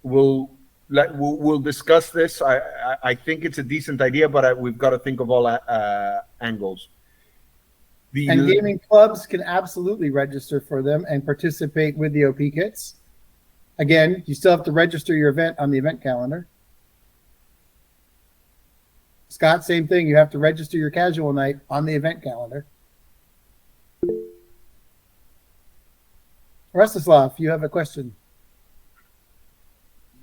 We'll discuss this. I think it's a decent idea, but we've got to think of all angles. And gaming clubs can absolutely register for them and participate with the OP kits. Again, you still have to register your event on the event calendar. Scott, same thing. You have to register your casual night on the event calendar. Rostislav, you have a question.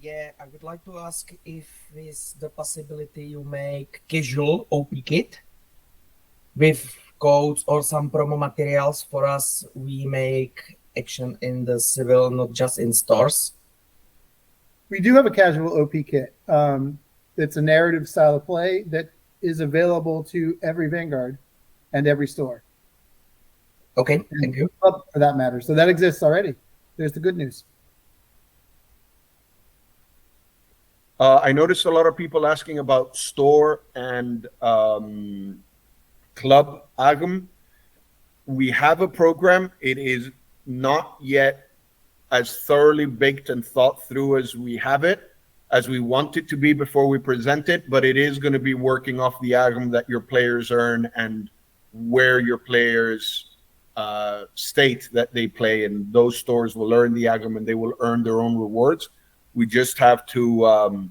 Yeah, I would like to ask if is the possibility you make casual OP kit with codes or some promo materials for us. We make action in the civil, not just in stores. We do have a casual OP kit. It's a narrative style of play that is available to every Vanguard and every store. Okay, thank you. For that matter. So that exists already. There's the good news. I noticed a lot of people asking about store and club Aghm. We have a program. It is not yet as thoroughly baked and thought through as we have it, as we want it to be before we present it, but it is going to be working off the Aghm that your players earn and where your players state that they play, and those stores will earn the Aghm and they will earn their own rewards. We just have to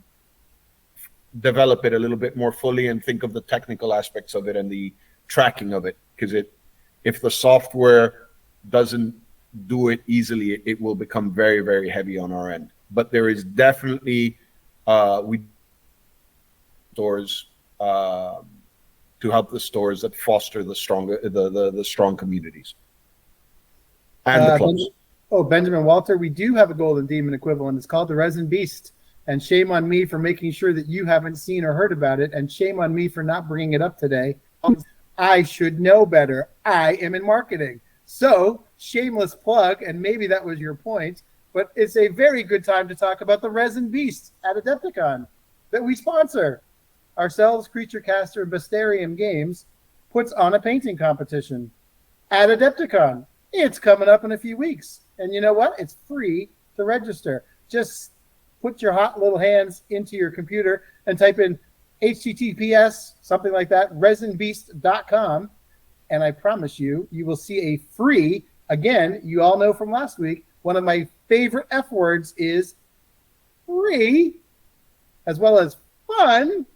develop it a little bit more fully and think of the technical aspects of it and the tracking of it, because if the software doesn't do it easily, it will become very, very heavy on our end. But there is definitely stores to help the stores that foster the strong communities and the clubs. Benjamin Walter, we do have a Golden Demon equivalent. It's called the Resin Beast. And shame on me for making sure that you haven't seen or heard about it. And shame on me for not bringing it up today. I should know better. I am in marketing. So, shameless plug, and maybe that was your point, but it's a very good time to talk about the Resin Beast at Adepticon that we sponsor. Ourselves, Creature Caster, and Bastarium Games puts on a painting competition at Adepticon. It's coming up in a few weeks. And you know what? It's free to register. Just put your hot little hands into your computer and type in HTTPS, something like that, resinbeast.com. And I promise you, you will see a free, again, you all know from last week, one of my favorite F words is free, as well as fun.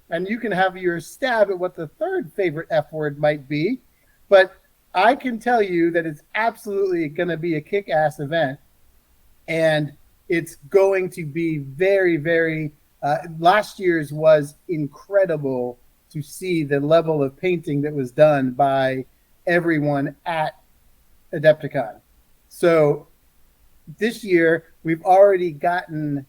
And you can have your stab at what the third favorite F word might be. But I can tell you that it's absolutely going to be a kick-ass event. And it's going to be very, very... last year's was incredible to see the level of painting that was done by everyone at Adepticon. So this year, we've already gotten at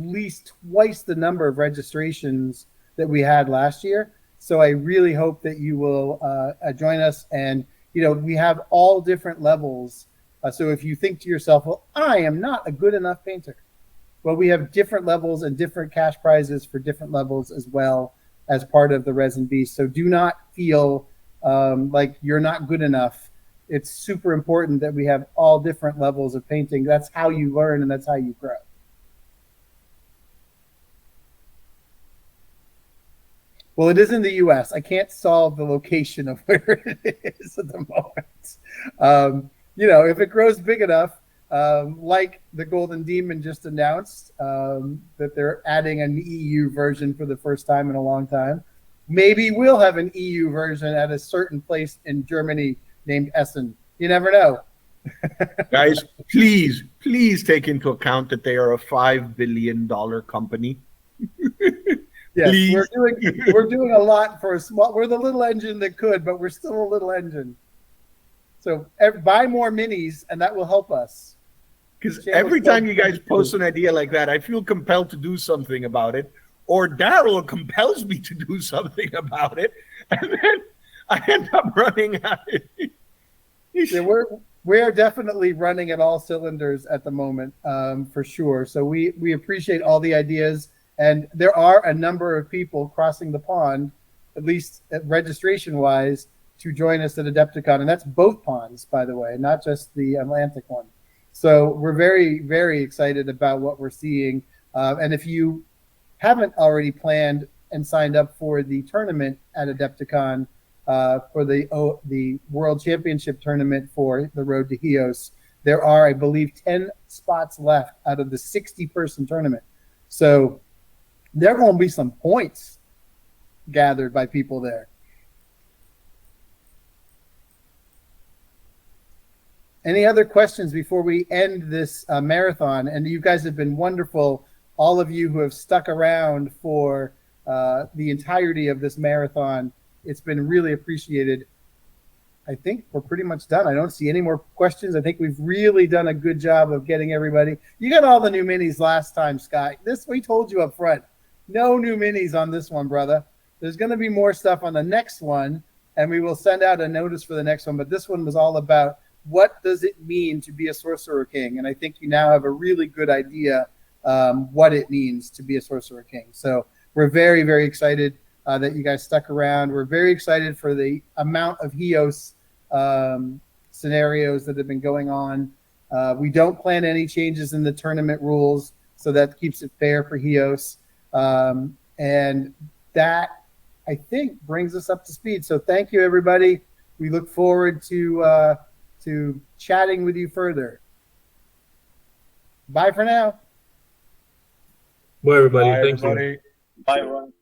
least twice the number of registrations that we had last year. So I really hope that you will join us. And, you know, we have all different levels. So if you think to yourself, well, I am not a good enough painter. Well, we have different levels and different cash prizes for different levels as well as part of the Resin Beast. So do not feel like you're not good enough. It's super important that we have all different levels of painting. That's how you learn and that's how you grow. Well, it is in the U.S. I can't solve the location of where it is at the moment. You know, if it grows big enough, like the Golden Demon just announced that they're adding an EU version for the first time in a long time, maybe we'll have an EU version at a certain place in Germany named Essen. You never know. Guys, please take into account that they are a $5 billion company. Yes, we're doing a lot for a small. We're the little engine that could, but we're still a little engine. So buy more minis, and that will help us. Because every time you guys post an idea like that, I feel compelled to do something about it, or Daryl compels me to do something about it, and then I end up running at it. Yeah, we are definitely running at all cylinders at the moment, for sure. So we appreciate all the ideas. And there are a number of people crossing the pond, at least registration-wise, to join us at Adepticon. And that's both ponds, by the way, not just the Atlantic one. So we're very, very excited about what we're seeing. And if you haven't already planned and signed up for the tournament at Adepticon, for the World Championship tournament for the Road to Heos, there are, I believe, 10 spots left out of the 60-person tournament. So there are going to be some points gathered by people there. Any other questions before we end this marathon? And you guys have been wonderful, all of you who have stuck around for the entirety of this marathon. It's been really appreciated. I think we're pretty much done. I don't see any more questions. I think we've really done a good job of getting everybody. You got all the new minis last time, Scott. This we told you up front. No new minis on this one, brother. There's going to be more stuff on the next one, and we will send out a notice for the next one. But this one was all about what does it mean to be a Sorcerer King, and I think you now have a really good idea what it means to be a Sorcerer King. So we're very, very excited that you guys stuck around. We're very excited for the amount of Hios scenarios that have been going on. We don't plan any changes in the tournament rules, so that keeps it fair for Hios. And that, I think, brings us up to speed. So thank you, everybody. We look forward to chatting with you further. Bye for now. Bye, everybody. Bye, Thank you. everybody. Bye, everyone.